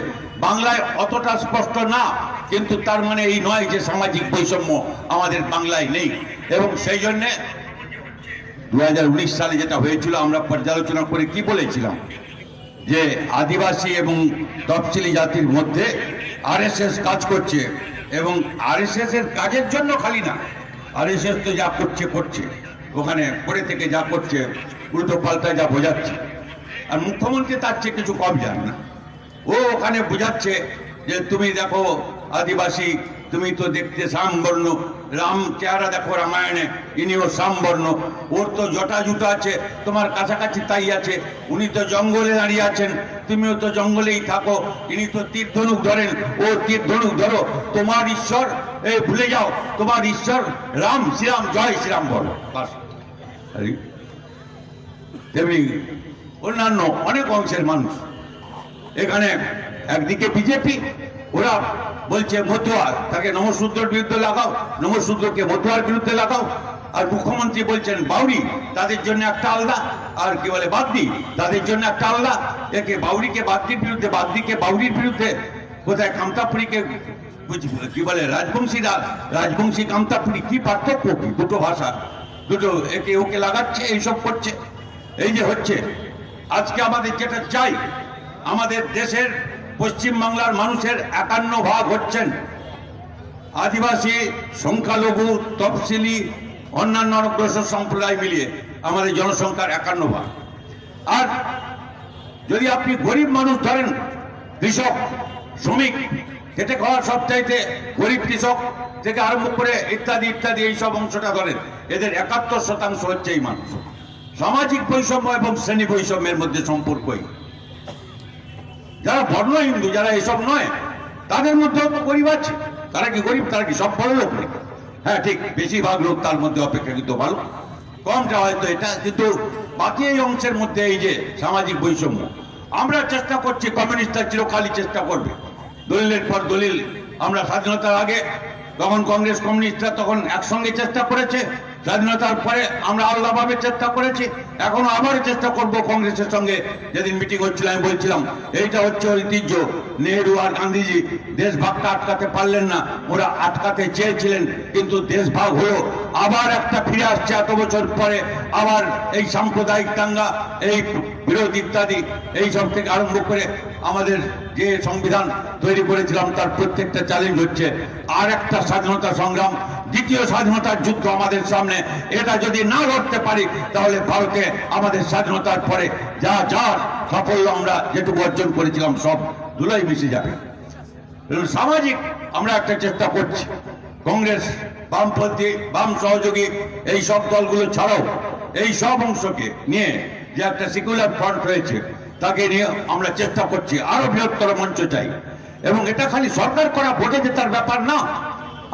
বাংলায় অতটা স্পষ্ট না, কিন্তু তার মানে এই নয় যে সামাজিক বৈষম্য আমাদের বাংলায় নেই। এবং সেই জন্যে 2019 সালে যেটা হয়েছিল আমরা পর্যালোচনা করে কি বলেছিলাম যে আদিবাসী এবং তফসিলি জাতির মধ্যে আরএসএস কাজ করছে এবং আরএসএস এর কাজের জন্য খালি না, আরএসএস তো যা করছে করছে ওখানে পরে থেকে যা করছে উল্টো পাল্টা যা বোঝাচ্ছে, আর মুখ্যমন্ত্রী তার চেয়ে কিছু কম জান না। ও ওখানে বোঝাচ্ছে যে তুমি দেখো আদিবাসী, তুমি তো দেখতে শ্যামবর্ণ, রাম চেহারা দেখো রামায়ণে, ইনিও শ্যামবর্ণ, ওর তো জটা জুটা আছে, তোমার কাছাকাছি তাই আছে, উনি তো জঙ্গলে দাঁড়িয়ে আছেন, তুমিও তো জঙ্গলেই থাকো, ইনি তো তীর ধনুক ধরেন, ও তীর ধনুক ধরো, তোমার ঈশ্বর ভুলে যাও, তোমার ঈশ্বর রাম, শ্রীরাম, জয় শ্রীরাম বলো বাস। তেমনি অন্যান্য অনেক অংশের মানুষ এখানে একদিকে বিজেপি, ওরা বলছে মতুয়া, তাকে নমশূদ্রের বিরুদ্ধে লাগাও, নমশূদ্রকে মতুয়ার বিরুদ্ধে লাগাও, আর মুখ্যমন্ত্রী বলছেন বাউরি তাদের জন্য একটা আলাদা, আর কি বলে বাগদি তাদের জন্য একটা আলাদা, একে বাউরিকে বাগদির বিরুদ্ধে, বাগদিকে বাউরির বিরুদ্ধে, কোথায় কামতাপুরীকে কি বলে রাজবংশীরা, রাজবংশী কামতাপুরী, কি পার্থক্য কি? দুটো ভাষা, দুটো একে ওকে লাগাচ্ছে, এইসব করছে। এই যে হচ্ছে আজকে আমাদের যেটা চাই, আমাদের দেশের পশ্চিম বাংলার মানুষের 51% হচ্ছেন আদিবাসী, সংখ্যালঘু, তফসিলি, অন্যান্য অনগ্রসর সম্প্রদায় মিলিয়ে আমাদের জনসংখ্যার 51%। আর যদি আপনি গরিব মানুষ ধরেন, কৃষক, শ্রমিক, খেটে খাওয়া সবচাইতে গরিব কৃষক থেকে আরম্ভ করে ইত্যাদি ইত্যাদি এইসব অংশটা ধরেন, এদের 71% হচ্ছে এই মানুষ। সামাজিক বৈষম্য এবং শ্রেণী বৈষম্যের মধ্যে সম্পর্কই। যারা বর্ণ হিন্দু, যারা এসব নয়, তাদের মধ্যেও তো গরিব আছে। তারা কি গরিব? তারা কি সব বড় লোক নাকি? হ্যাঁ ঠিক, বেশিরভাগ লোক তার মধ্যে অপেক্ষাকৃত ভালো, কমটা হয়তো এটা, কিন্তু বাকি এই অংশের মধ্যে এই যে সামাজিক বৈষম্য, আমরা চেষ্টা করছি, কমিউনিস্টরা চিরকালই চেষ্টা করবে, দলিলের পর দলিল। আমরা স্বাধীনতার আগে তখন কংগ্রেস কমিউনিস্টরা তখন একসঙ্গে চেষ্টা করেছে, স্বাধীনতার পরে আমরা আলাদাভাবে চেষ্টা করেছি, এখনো আবার চেষ্টা করব কংগ্রেসের সঙ্গে। যেদিন মিটিং হচ্ছিল আমি বলছিলাম এইটা হচ্ছে ঐতিহ্য, নেহেরু আর গান্ধীজি দেশ ভাগটা আটকাতে পারলেন না, ওরা আটকাতে চেয়েছিলেন, কিন্তু দেশ ভাগ হলো, আবার একটা ফিরে আসছে এত বছর পরে, আবার এই সাম্প্রদায়িক দাঙ্গা, এই বিরোধ ইত্যাদি এইসব থেকে আরম্ভ করে আমাদের যে সংবিধান তৈরি করেছিলাম তার প্রত্যেকটা চ্যালেঞ্জ হচ্ছে আর একটা স্বাধীনতা সংগ্রাম, দ্বিতীয় স্বাধীনতার যুদ্ধ আমাদের সামনে। এটা যদি না লড়তে পারি তাহলে ভারতে আমাদের স্বাধীনতার পরে যা যা সাফল্য আমরা যেটুকু অর্জন করেছিলাম সব ধুলোয় মিশে যাবে। সামাজিক আমরা একটা চেষ্টা করছি, কংগ্রেস, বামপন্থী, বাম সহযোগী এই সব দলগুলো ছাড়াও এই সব অংশকে নিয়ে যে একটা সেকুলার ফ্রন্ট রয়েছে তাকে নিয়ে আমরা চেষ্টা করছি, আরো বৃহত্তর মঞ্চ চাই। এবং এটা খালি সরকার করা ভোটে জেতার ব্যাপার না,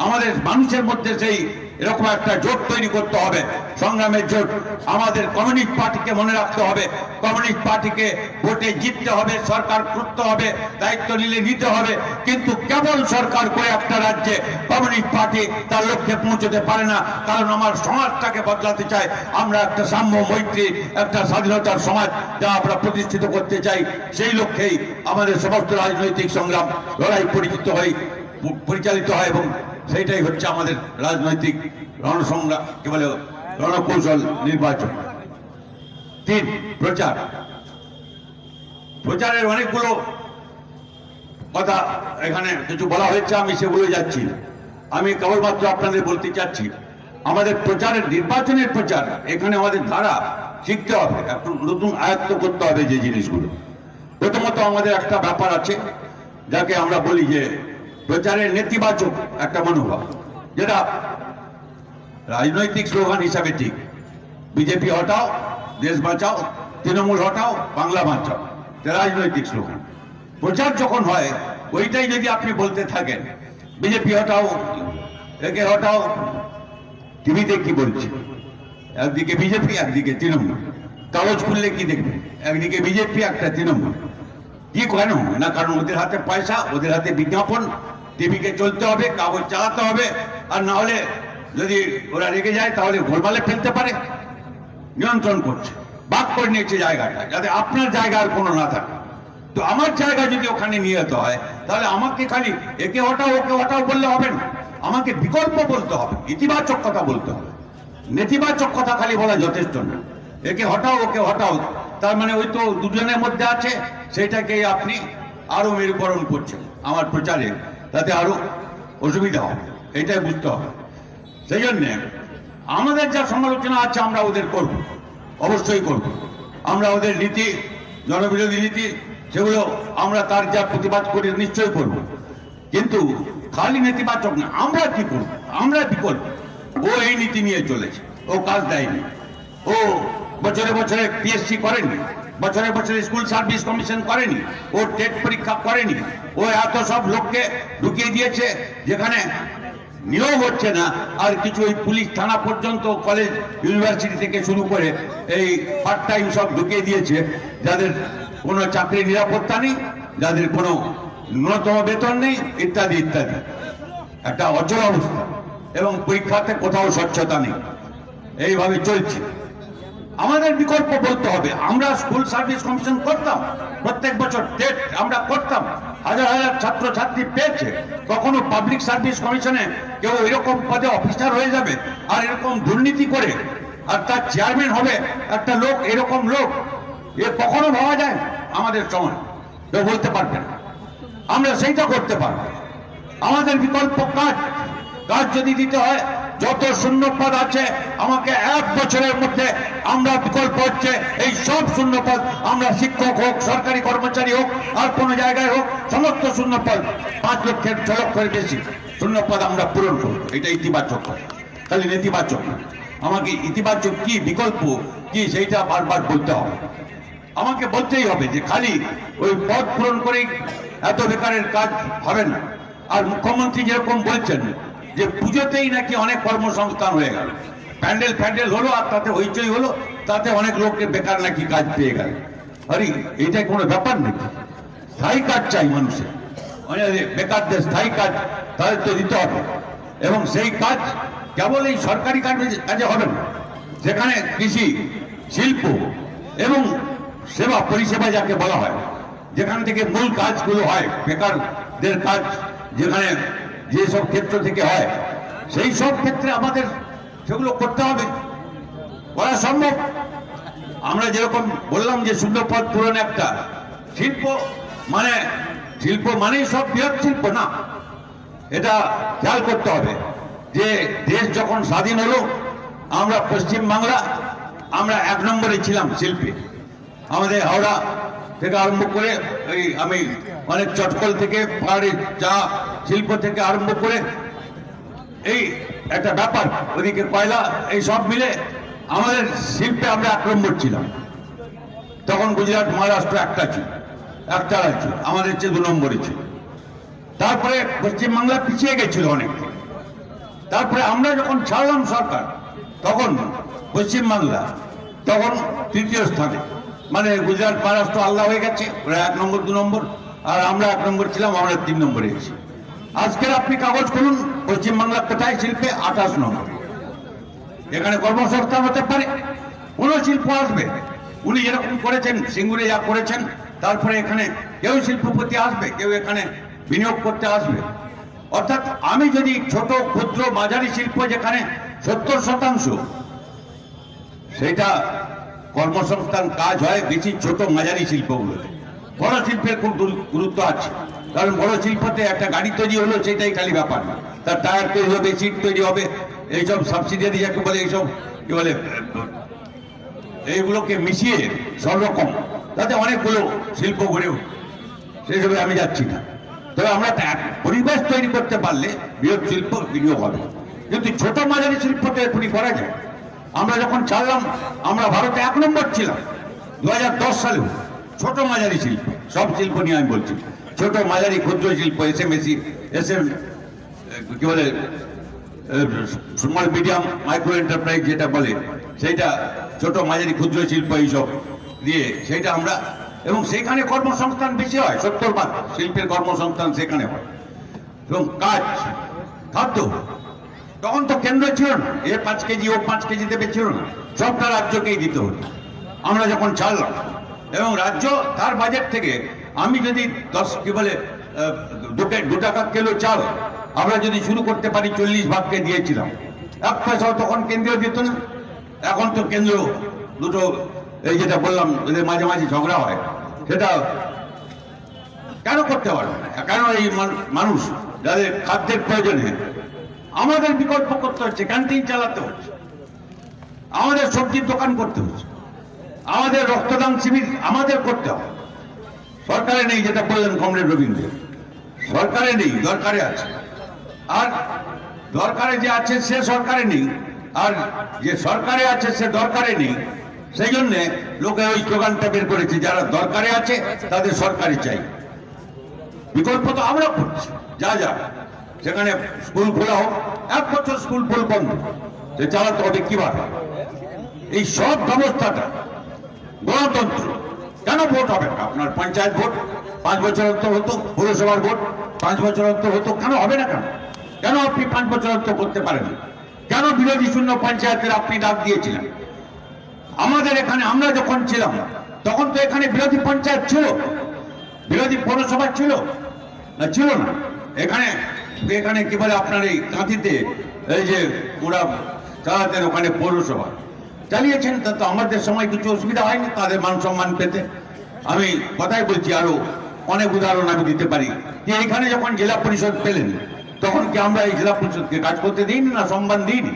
আমাদের মানুষের মধ্যে সেই এরকম একটা জোট তৈরি করতে হবে, সংগ্রামের জোট। আমাদের কমিউনিস্ট পার্টিকে মনে রাখতে হবে, কমিউনিস্ট পার্টিকে ভোটে জিততে হবে, সরকার করতে হবে, দায়িত্ব নিলে নিতে হবে, কিন্তু কেবল সরকার করে একটা রাজ্যে কমিউনিস্ট পার্টি তার লক্ষ্যে পৌঁছতে পারে না। কারণ আমার সমাজটাকে বদলাতে চাই, আমরা একটা সাম্য, মৈত্রী, একটা স্বাধীনতার সমাজ যা আমরা প্রতিষ্ঠিত করতে চাই, সেই লক্ষ্যেই আমাদের সমস্ত রাজনৈতিক সংগ্রাম, লড়াই পরিচালিত হয় এবং সেইটাই হচ্ছে আমাদের রাজনৈতিক রণসংগ্রাম, কি বলে রণকৌশল নির্বাচন। 3, প্রচার। প্রচারের অনেকগুলো কথা এখানে কিছু বলা হয়েছে, আমি সেগুলো যাচ্ছি না। আমি কেবলমাত্র আপনাদের বলতে চাচ্ছি আমাদের প্রচারের, নির্বাচনের প্রচার, এখানে আমাদের ধারা শিখতে হবে, একটু নতুন আয়ত্ত করতে হবে যে জিনিসগুলো। প্রথমত আমাদের একটা ব্যাপার আছে যাকে আমরা বলি যে প্রচারের নেতিবাচক একটা মনোভাব, যেটা রাজনৈতিক স্লোগান হিসাবে ঠিক, বিজেপি হটাও, দেশ বাঁচাও, তৃণমূল হটাও, বাংলা বাঁচাও, রাজনৈতিক স্লোগান। প্রচার যখন হয় ওইটাই যদি আপনি বলতে থাকেন, বিজেপি হটাও, একে হটাও, টিভিতে কি বলছে, একদিকে বিজেপি একদিকে তৃণমূল, কাগজ খুললে কি দেখবে, একদিকে বিজেপি একটা তৃণমূল। কি কেন না? কারণ ওদের হাতে পয়সা, ওদের হাতে বিজ্ঞাপন, টিভিকে চলতে হবে, কাগজ চালাতে হবে, আর না হলে যদি ওরা রেগে যায় তাহলে গোলমালে ফেলতে পারে, নিয়ন্ত্রণ করছে, ভাগ করে নিয়েছে জায়গাটা, যাতে আপনার জায়গা আর কোনো না থাকে। তো আমার জায়গা যদি ওখানে নিয়ে যেতে হয় তাহলে আমাকে খালি একে হটাও ওকে হটাও বললে হবে না, আমাকে বিকল্প বলতে হবে, ইতিবাচক কথা বলতে হবে। নেতিবাচক কথা খালি বলা যথেষ্ট না। একে হটাও ওকে হটাও, তার মানে ওই তো দুজনের মধ্যে আছে, সেটাকে আপনি আরো মেরুকরণ করছেন আমার প্রচারে, তাতে আরো অসুবিধা হবে, এটাই বুঝতে হবে। সেই জন্যে আমাদের যা সমালোচনা আছে আমরা ওদের করব, অবশ্যই করব। আমরা ওদের নীতি, জনবিরোধী নীতি, সেগুলো আমরা তার যা প্রতিবাদ করি নিশ্চয়ই করব। কিন্তু খালি নেতিবাচক না, আমরা কি করব? আমরা কি করব? ও এই নীতি নিয়ে চলেছে, ও কাজ দেয়নি, ও বছরে বছরে পিএসসি করেনি, বছরে বছরে স্কুল সার্ভিস কমিশন করেনি, ও টেট পরীক্ষা করেনি, ও এত সব লোককে ঢুকিয়ে দিয়েছে যেখানে নিয়োগ হচ্ছে না, আর কিছু ওই পুলিশ থানা পর্যন্ত, কলেজ ইউনিভার্সিটি থেকে শুরু করে এই পার্ট টাইম সব ঢুকিয়ে দিয়েছে, যাদের কোনো চাকরির নিরাপত্তা নেই, যাদের কোনো ন্যূনতম বেতন নেই, ইত্যাদি ইত্যাদি। একটা অচল অবস্থা, এবং পরীক্ষাতে কোথাও স্বচ্ছতা নেই, এইভাবে চলছে। আমাদের বিকল্প বলতে হবে। আমরা স্কুল সার্ভিস কমিশন করতাম, প্রত্যেক বছর টেট আমরা করতাম, হাজার হাজার ছাত্র ছাত্রী পেয়েছে। কখনো পাবলিক সার্ভিস কমিশনে কেউ এরকম পদে অফিসার হয়ে যাবে আর এরকম দুর্নীতি করে, আর তার চেয়ারম্যান হবে একটা লোক, এরকম লোক, এ কখনো ভাবা যায়? আমাদের সময় কেউ বলতে পারবে না। আমরা সেইটা করতে পারবো। আমাদের বিকল্প কাজ, কাজ যদি দিতে হয়, যত শূন্য পদ আছে আমাকে 1 বছরের মধ্যে আমরা বিকল্প হচ্ছে এই সব শূন্য পদ, আমরা শিক্ষক হোক, সরকারি কর্মচারী হোক, আর কোনো জায়গায় হোক, সমস্ত শূন্য পদ 5 লক্ষের 6 লক্ষের বেশি শূন্য পদ আমরা পূরণ করবো। এটা ইতিবাচক হয়, খালি নেতিবাচক না। আমাকে ইতিবাচক কি, বিকল্প কি, সেইটা বারবার বলতে হবে। আমাকে বলতেই হবে যে খালি ওই পদ পূরণ করেই এত বেকারের কাজ হবে না। আর মুখ্যমন্ত্রী যেরকম বলছেন যে পুজোতেই নাকি অনেক কর্মসংস্থান হয়ে গেল, প্যান্ডেল ফ্যান্ডেল হলো, আর তাতে হইচই হলো, তাতে অনেক লোককে বেকার নাকি কাজ পেয়ে গেল। আরে এটা কোনো ব্যাপার নাকি? স্থায়ী কাজ চাই মানুষের, মানে বেকারদের স্থায়ী কাজ তাদের তো দিতে হবে। এবং সেই কাজ কেবল এই সরকারি কাজে হবে না, যেখানে কৃষি, শিল্প এবং সেবা পরিষেবা যাকে বলা হয়, যেখান থেকে মূল কাজগুলো হয়, বেকারদের কাজ যেখানে যেসব ক্ষেত্র থেকে হয়, সেই সব ক্ষেত্রে আমাদের সেগুলো করতে হবে, করা সম্ভব। আমরা যেরকম বললাম যে শূন্য পদ পূরণ একটা শিল্প, মানেই সব বৃহৎ শিল্প না, এটা খেয়াল করতে হবে। যে দেশ যখন স্বাধীন হলো, আমরা পশ্চিম বাংলা আমরা 1 নম্বরে ছিলাম শিল্পে। আমাদের হাওড়া থেকে আরম্ভ করে এই আমি অনেক চটকল থেকে, পাহাড়ি চা শিল্প থেকে আরম্ভ করে এই একটা ব্যাপার, ওদিকে কয়লা, এই সব মিলে আমাদের শিল্পে আমরা 1 নম্বর ছিলাম। তখন গুজরাট, মহারাষ্ট্র একটা ছিল, একটা রাজ্য, আমাদের চেয়ে 2 নম্বরে ছিল। তারপরে পশ্চিমবাংলা পিছিয়ে গেছিল অনেক। তারপরে আমরা যখন ছাড়লাম সরকার, তখন পশ্চিমবাংলা তখন 3য় স্থানে, মানে গুজরাট, মহারাষ্ট্র আলাদা হয়ে গেছে, ওরা 1 নম্বর 2 নম্বর, আর আমরা 1 নম্বর ছিলাম, আমরা 3 নম্বরে এসেছি। আজকের আপনি কাগজ করুন, পশ্চিমবাংলা কোথায় শিল্পে? 28 নম্বর। এখানে কর্মসংস্থান হতে পারে, কোন শিল্প আসবে? উনি যেরকম করেছেন, সিঙ্গুরে যা করেছেন, তারপরে এখানে কেউ শিল্পপতি আসবে, কেউ এখানে বিনিয়োগ করতে আসবে। অর্থাৎ আমি যদি ছোট, ক্ষুদ্র, মাঝারি শিল্প যেখানে 70% সেটা কর্মসংস্থান কাজ হয় বেশি ছোট মাঝারি শিল্পগুলোতে। বড় শিল্পের খুব গুরুত্ব আছে, কারণ বড় শিল্পতে একটা গাড়ি তৈরি হলো সেটাই খালি ব্যাপার না, তার টায়ার তৈরি হবে, সিট তৈরি হবে, এইসব সাবসিডিয়ারি যাকে বলে, এইসব কি বলে, এইগুলোকে মিশিয়ে সব রকম, তাতে অনেকগুলো শিল্প গড়ে উঠে। সেসবে আমি যাচ্ছি না। তবে আমরা পরিবেশ তৈরি করতে পারলে বৃহৎ শিল্প বিনিয়োগ হবে। কিন্তু ছোট মাঝারি শিল্প তো এখনই করা যায়। আমরা যখন ছাড়লাম, আমরা ভারতে 1 নম্বর ছিলাম 2010 সালেও, ছোট মাঝারি শিল্প, সব শিল্প নিয়ে আমি বলছি, ছোট মাঝারি ক্ষুদ্র শিল্প, এসএমএসি, কি বলে, স্মল মিডিয়াম মাইক্রো এন্টারপ্রাইজ যেটা বলে, সেইটা ছোট মাঝারি ক্ষুদ্র শিল্প, এইসব দিয়ে সেইটা আমরা, এবং সেখানে কর্মসংস্থান বেশি হয়, 70% শিল্পের কর্মসংস্থান সেখানে হয়। এবং কাজ, খাদ্য, তখন তো কেন্দ্র ছিল না, এ 5 কেজি ও 5 কেজি দেবে ছিল না, সবটা রাজ্যকেই দিতে হতো। আমরা যখন ছাড়লাম, এবং রাজ্য তার বাজেট থেকে, আমি যদি 2 টাকা কিলো চাল আমরা যদি শুরু করতে পারি, 40 ভাগকে দিয়েছিলাম, এক পয়সাও তখন কেন্দ্রীয় দিত না। এখন তো কেন্দ্র দুটো, এই যেটা বললাম, এদের মাঝে মাঝে ঝগড়া হয়, সেটা কেন করতে পারবে না? কেন এই মানুষ যাদের খাদ্যের প্রয়োজনে আমাদের বিকল্প করতে হচ্ছে, ক্যান্টিন চালাতে হচ্ছে, আমাদের সবজির দোকান করতে হচ্ছে, আমাদের রক্তদান শিবির আমাদের করতে হবে। সরকারে নেই, যেটা বললেন কমরেড রবীন্দ্র, সরকারে নেই, দরকারে আছে। আর দরকারে যে আছে সে সরকারে নেই, আর যে সরকারে আছে সে দরকারে নেই। সেই জন্য লোকে ওই স্লোগানটা বের করেছে, যারা দরকারে আছে তাদের সরকারি চাই। বিকল্প তো আমরা করছি, যা যা সেখানে স্কুল খোলা হোক, 1 বছর স্কুল ফুল বন্ধ, সে চালাতে হবে কিভাবে? এই সব ব্যবস্থাটা গণতন্ত্র। কেন ভোট হবে না? আপনার পঞ্চায়েত ভোট 5 বছর অন্তর হতো, পৌরসভার ভোট 5 বছর অন্তর হতো, কেন হবে না? কেন কেন আপনি 5 বছর অন্তর করতে পারেন? কেন বিরোধী শূন্য পঞ্চায়েতের আপনি ডাক দিয়েছিলেন? আমাদের এখানে আমরা যখন ছিলাম তখন তো এখানে বিরোধী পঞ্চায়েত ছিল, বিরোধী পৌরসভা ছিল না? ছিল না। এখানে এখানে কি বলে আপনার এই কাঁথিতে এই যে ওরা চালাতেন, ওখানে পৌরসভা চালিয়েছেন, তা তো আমাদের সময় কিছু অসুবিধা হয়নি তাদের মান সম্মান পেতে। আমি কথাই বলছি, আরো অনেক উদাহরণ আমি দিতে পারি যে এখানে যখন জেলা পরিষদ পেলেন তখন কি আমরা এই জেলা পরিষদকে কাজ করতে দিইনি না সম্মান দিইনি?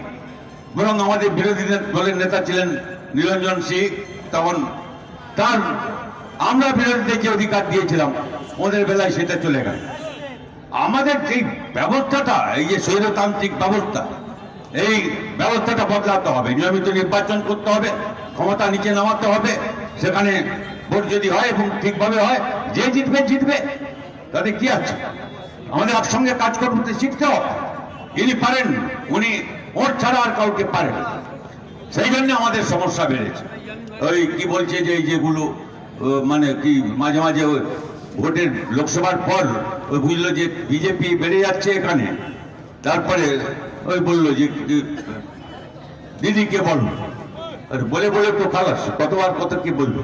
বরং আমাদের বিরোধী দলের নেতা ছিলেন নিরঞ্জন সিং, তখন তার আমরা বিরোধীদের যে অধিকার দিয়েছিলাম ওদের বেলায় সেটা চলে গেল। আমাদের যে ব্যবস্থাটা, এই যে স্বৈরতান্ত্রিক ব্যবস্থা, এই ব্যবস্থাটা বদলাতে হবে। নিয়মিত নির্বাচন করতে হবে, ক্ষমতা নিচে নামাতে হবে, সেখানে ভোট যদি হয় এবং ঠিকভাবে হয়, যে জিতবে জিতবে, তাতে কি আছে? আমাদের একসঙ্গে কাজ করতে শিখতে হবে। ইনি পারেন, উনি ওর ছাড়া আর কাউকে পারেন। সেই জন্য আমাদের সমস্যা বেড়েছে। ওই কি বলছে যে এই যেগুলো মানে কি মাঝে মাঝে ওই ভোটের লোকসভার পর ওই বুঝলো যে বিজেপি বেড়ে যাচ্ছে এখানে, তারপরে ওই বললো যে দিদিকে বলো, বলে বলে তো খালাস, কতবার কত কি বলবো,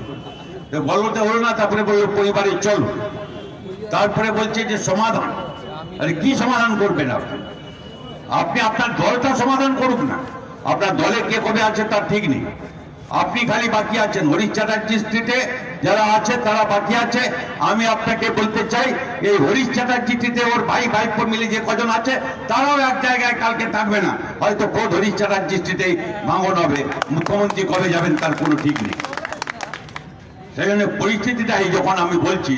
বলবো তো হলো না। তারপরে বললো পরিবারে চলো, তারপরে বলছে যে সমাধান। আরে কি সমাধান করবেন আপনি? আপনি আপনার দলটা সমাধান করুন না। আপনার দলে কে কবে আছে তার ঠিক নেই। আপনি খালি বাকি আছেন, হরিশ চ্যাটার্জি স্ট্রিটে যারা আছে তারা বাকি আছে। আমি আপনাকে বলতে চাই, এই হরিশ চ্যাটার্জি স্ট্রিটে ওর ভাই ভাইপো মিলে যে কজন আছে তারাও এক জায়গায় কালকে থাকবে না, হয়তো খোদ হরিশ চ্যাটার্জি স্ট্রিটে ভাঙন হবে। মুখ্যমন্ত্রী কবে যাবেন তার কোনো ঠিক নেই। সেই জন্য পরিস্থিতিটা এই, যখন আমি বলছি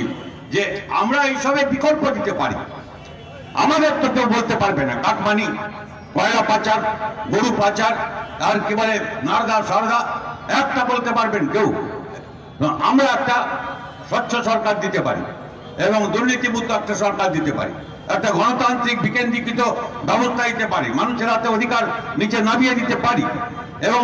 যে আমরা এইসবে বিকল্প দিতে পারি, আমাদের তো কেউ বলতে পারবে না কাটমানি, কয়লা পাচার, গরু পাচার, আর কি বলে নারদা সারদা, একটা বলতে পারবেন কেউ? আমরা একটা স্বচ্ছ সরকার দিতে পারি এবং দুর্নীতিমুক্ত একটা সরকার দিতে পারি, একটা গণতান্ত্রিক বিকেন্দ্রীকৃত ব্যবস্থা দিতে পারি, মানুষের হাতে অধিকার নিচে নামিয়ে দিতে পারি এবং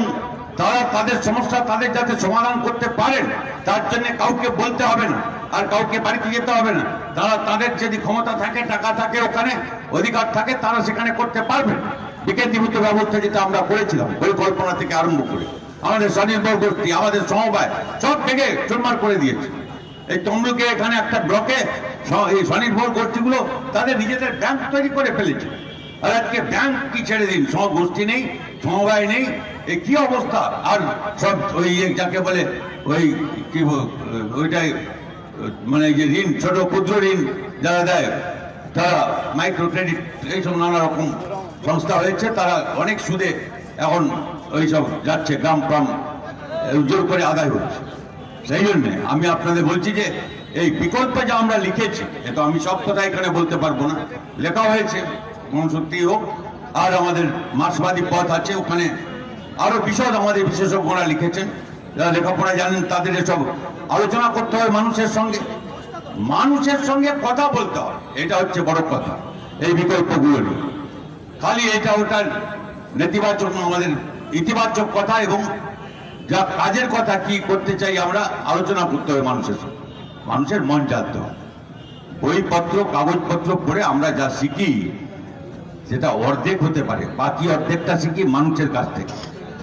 তারা তাদের সমস্যা তাদের যাতে সমাধান করতে পারেন তার জন্য কাউকে বলতে হবে না আর কাউকে বাড়িতে যেতে হবে না। তারা তাদের যদি ক্ষমতা থাকে, টাকা থাকে, ওখানে অধিকার থাকে, তারা সেখানে করতে পারবেন। বিকেন্দ্রীভূত ব্যবস্থা যেটা আমরা করেছিলাম পরিকল্পনা থেকে আরম্ভ করে, আমাদের স্বনির্ভর গোষ্ঠী, আমাদের সমবায় সব ভেঙে চুরমার করে দিয়েছে। এই তমলুকে এখানে একটা ব্লকে এই স্বনির্ভর গোষ্ঠীগুলো তাদের নিজেদের ব্যাংক তৈরি করে ফেলেছে। আর আজকে ব্যাংক কি ছেড়ে দিন, সব গোষ্ঠী নেই, সমবায় নেই, এই কি অবস্থা। আর সব ওই যাকে বলে ওই কি ওইটাই মানে যে ঋণ, ছোট ক্ষুদ্র ঋণ যারা দেয়, তারা মাইক্রো ক্রেডিট, এইসব নানা রকম সংস্থা হয়েছে, তারা অনেক সুদে এখন ওইসব যাচ্ছে, গ্রাম গ্রাম জোর করে আদায় হচ্ছে। সেই জন্যে আমি আপনাদের বলছি যে এই বিকল্প যা আমরা লিখেছি, এটা আমি সব কথা এখানে বলতে পারবো না, লেখা হয়েছে সত্যি হোক। আর আমাদের মার্ক্সবাদী পথ আছে, ওখানে আরো বিশদ আমাদের বিশেষজ্ঞরা লিখেছেন, যারা লেখাপড়া জানেন, তাদের এসব আলোচনা করতে হয় মানুষের সঙ্গে, মানুষের সঙ্গে কথা বলতে হয়, এটা হচ্ছে বড় কথা। এই বিকল্পগুলো নিয়ে খালি এটা ওটার নেতিবাচক, আমাদের ইতিবাচক কথা এবং যা কাজের কথা কি করতে চাই আমরা আলোচনা করতে হবে মানুষের সঙ্গে, মানুষের মন জানতে হবে। বইপত্র কাগজপত্র পড়ে আমরা যা শিখি সেটা অর্ধেক হতে পারে, বাকি অর্ধেকটা শিখি মানুষের কাছ থেকে।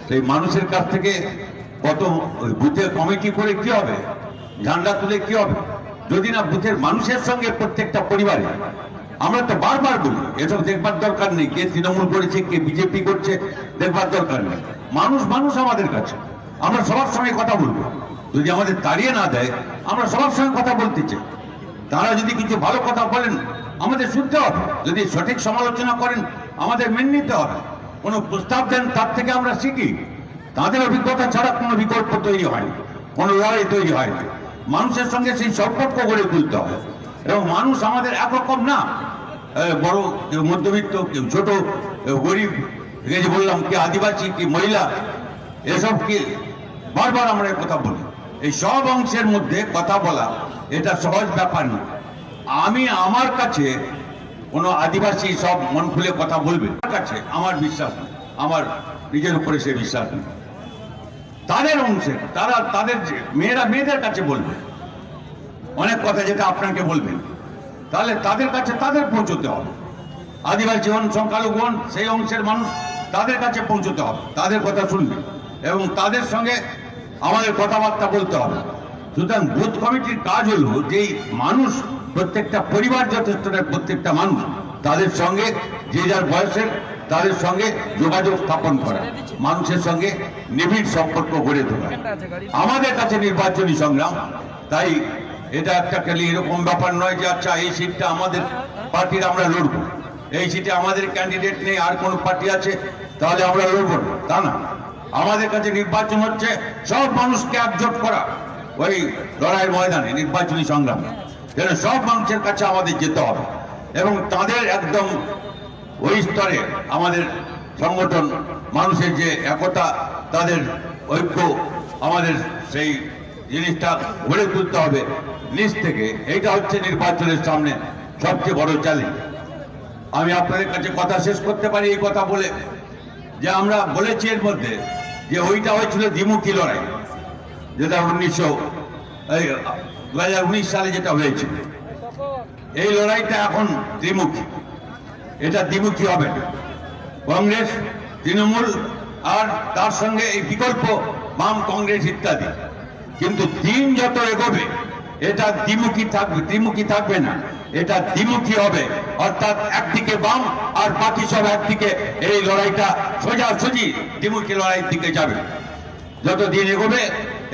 সেই মানুষের কাছ থেকে কত বুথে কমিটি করে কি হবে, ঝান্ডা তুলে কি হবে, যদি না বুথের মানুষের সঙ্গে প্রত্যেকটা পরিবারে আমরা তো বারবার বলি এসব দেখবার দরকার নেই, কে তৃণমূল করেছে কে বিজেপি করছে দেখবার দরকার নেই। মানুষ মানুষ আমাদের কাছে, আমরা সবার সঙ্গে কথা বলবো। যদি আমাদের তাড়িয়ে না দেয় আমরা সবার সঙ্গে কথা বলতে চাই। তারা যদি কিছু ভালো কথা বলেন আমাদের শুনতে হবে, যদি সঠিক সমালোচনা করেন আমাদের মেনে নিতে হবে। কোনো প্রস্তাব দেন তার থেকে আমরা শিখি। তাদের অভিজ্ঞতা ছাড়া কোনো বিকল্প তৈরি হয়নি, কোনো লড়াই তৈরি হয়নি। মানুষের সঙ্গে সেই সম্পর্ক গড়ে তুলতে হবে। এবং মানুষ আমাদের একরকম না, বড় কেউ মধ্যবিত্ত কেউ ছোট কেউ গরিব, এই যে বললাম কি আদিবাসী কি মহিলা, এসব কি বারবার আমরা এই কথা বলি। এই সব অংশের মধ্যে কথা বলা এটা সহজ ব্যাপার না। আমি আমার কাছে কোনো আদিবাসী সব মন খুলে কথা বলবে আমার কাছে আমার বিশ্বাস নেই, আমার নিজের উপরে সে বিশ্বাস নেই। তাদের অংশে তারা তাদের মেয়েরা মেয়েদের কাছে বলবে অনেক কথা যেটা আপনাকে বলবেন, তাহলে তাদের কাছে তাদের পৌঁছতে হবে। আদিবাসী হন সংখ্যালঘু হন সেই অংশের মানুষ তাদের কাছে পৌঁছতে হবে, তাদের কথা শুনবে এবং তাদের সঙ্গে আমাদের কথাবার্তা বলতে হবে। সুতরাং বুথ কমিটির কাজ হলো যে মানুষ প্রত্যেকটা পরিবার যথেষ্ট প্রত্যেকটা মানুষ তাদের সঙ্গে যে যার বয়সের তাদের সঙ্গে যোগাযোগ স্থাপন করা, মানুষের সঙ্গে নিবিড় সম্পর্ক গড়ে তোলা আমাদের কাছে নির্বাচনী সংগ্রাম। তাই এটা একটা খালি এরকম ব্যাপার নয় যে আচ্ছা এই সিটটা আমাদের পার্টির আমরা লড়বো, এই সিটে আমাদের ক্যান্ডিডেট নেই আর কোন পার্টি আছে তাহলে আমরা লড়বো না, তা না। আমাদের কাছে নির্বাচন হচ্ছে সব মানুষকে একজোট করা, ওই লড়াইয়ের ময়দানে নির্বাচনী সংগ্রাম। সব মানুষের কাছে আমাদের যেতে হবে এবং তাদের একদম ওই স্তরে আমাদের সংগঠন মানুষের যে একতা তাদের ঐক্য আমাদের সেই জিনিসটা গড়ে তুলতে হবে নিজ থেকে। এইটা হচ্ছে নির্বাচনের সামনে সবচেয়ে বড় চ্যালেঞ্জ। আমি আপনাদের কাছে কথা শেষ করতে পারি এই কথা বলে যে আমরা বলেছি এর মধ্যে যে ওইটা হয়েছিল দ্বিমুখী লড়াই, যেটা 2019 সালে যেটা হয়েছিল। এই লড়াইটা এখন ত্রিমুখী, এটা দ্বিমুখী হবে না। কংগ্রেস তৃণমূল আর তার সঙ্গে এই বিকল্প বাম কংগ্রেস ইত্যাদি। কিন্তু দিন যত এগোবে এটা দ্বিমুখী থাকবে, ত্রিমুখী থাকবে না, এটা দ্বিমুখী হবে। অর্থাৎ একদিকে বাম আর বাকি সব একদিকে, এই লড়াইটা সোজাসুজি দ্বিমুখী লড়াইয়ের দিকে যাবে। যত দিন এগোবে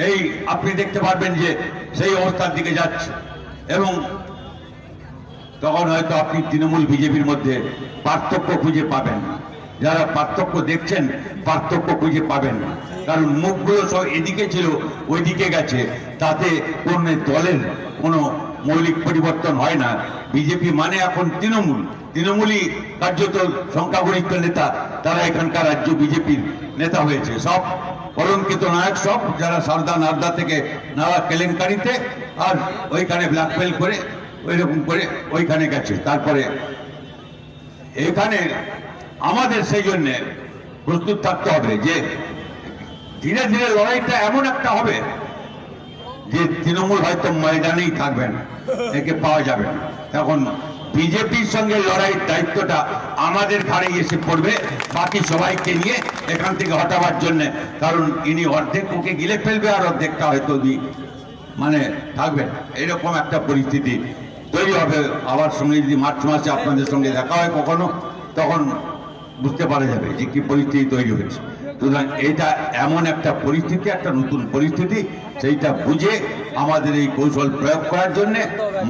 এই আপনি দেখতে পারবেন যে সেই অবস্থার দিকে যাচ্ছে এবং তখন হয়তো আপনি তৃণমূল বিজেপির মধ্যে পার্থক্য খুঁজে পাবেন না। যারা পার্থক্য দেখছেন পার্থক্য খুঁজে পাবেন না, কারণ মুখগুলো সব এদিকে ছিল ওইদিকে গেছে, তাতে কোন দলের কোনো মৌলিক পরিবর্তন হয় না। বিজেপি মানে এখন তৃণমূল, তৃণমূলই কার্যত সংখ্যাগরিষ্ঠ নেতা, তারা এখানকার রাজ্য বিজেপির নেতা হয়েছে। সব কলঙ্কিত নায়ক, সব যারা সারদা নারদা থেকে নানা কেলেঙ্কারিতে আর ওইখানে ব্ল্যাকমেল করে ওইরকম করে ওইখানে গেছে। তারপরে এখানে আমাদের সেই জন্য প্রস্তুত থাকতে হবে যে ধীরে ধীরে লড়াইটা এমন একটা হবে যে তৃণমূল হয়তো ময়দানেই থাকবে না, একে পাওয়া যাবে না। তখন বিজেপির সঙ্গে লড়াইয়ের দায়িত্বটা আমাদের ঘাড়ে এসে পড়বে বাকি সবাইকে নিয়ে এখান থেকে হটাবার জন্য। কারণ ইনি অর্ধেক ওকে গিলে ফেলবে আর অর্ধেকটা হয়তো মানে থাকবে না, এরকম একটা পরিস্থিতি তৈরি হবে। আবার সঙ্গে যদি মার্চ মাসে আপনাদের সঙ্গে দেখা হয় কখনো, তখন বুঝতে পারা যাবে যে কি পরিস্থিতি তৈরি হয়েছে। সুতরাং এটা এমন একটা পরিস্থিতি, একটা নতুন পরিস্থিতি, সেইটা বুঝে আমাদের এই কৌশল প্রয়োগ করার জন্য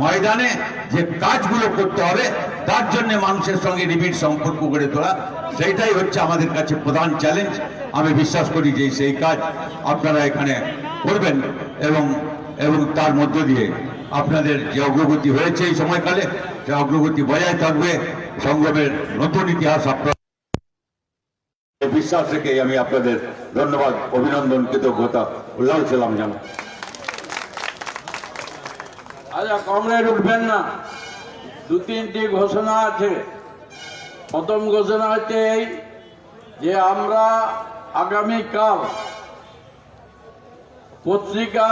ময়দানে যে কাজগুলো করতে হবে তার জন্য মানুষের সঙ্গে নিবিড় সম্পর্ক গড়ে তোলা, সেইটাই হচ্ছে আমাদের কাছে প্রধান চ্যালেঞ্জ। আমি বিশ্বাস করি যে সেই কাজ আপনারা এখানে করবেন এবং এবং তার মধ্য দিয়ে আপনাদের যে অগ্রগতি হয়েছে এই সময়কালে সে অগ্রগতি বজায় থাকবে। সংগ্রামের নতুন ইতিহাস আপনার বিশ্বাস রেখে আমি আপনাদের ধন্যবাদ, অভিনন্দন, কৃতজ্ঞতা, উল্লাস সালাম জানাই। আচ্ছা, কমরেড উঠবেন না, দু তিনটি ঘোষণা আছে। প্রথম ঘোষণা হচ্ছে এই যে আমরা আগামীকাল পত্রিকা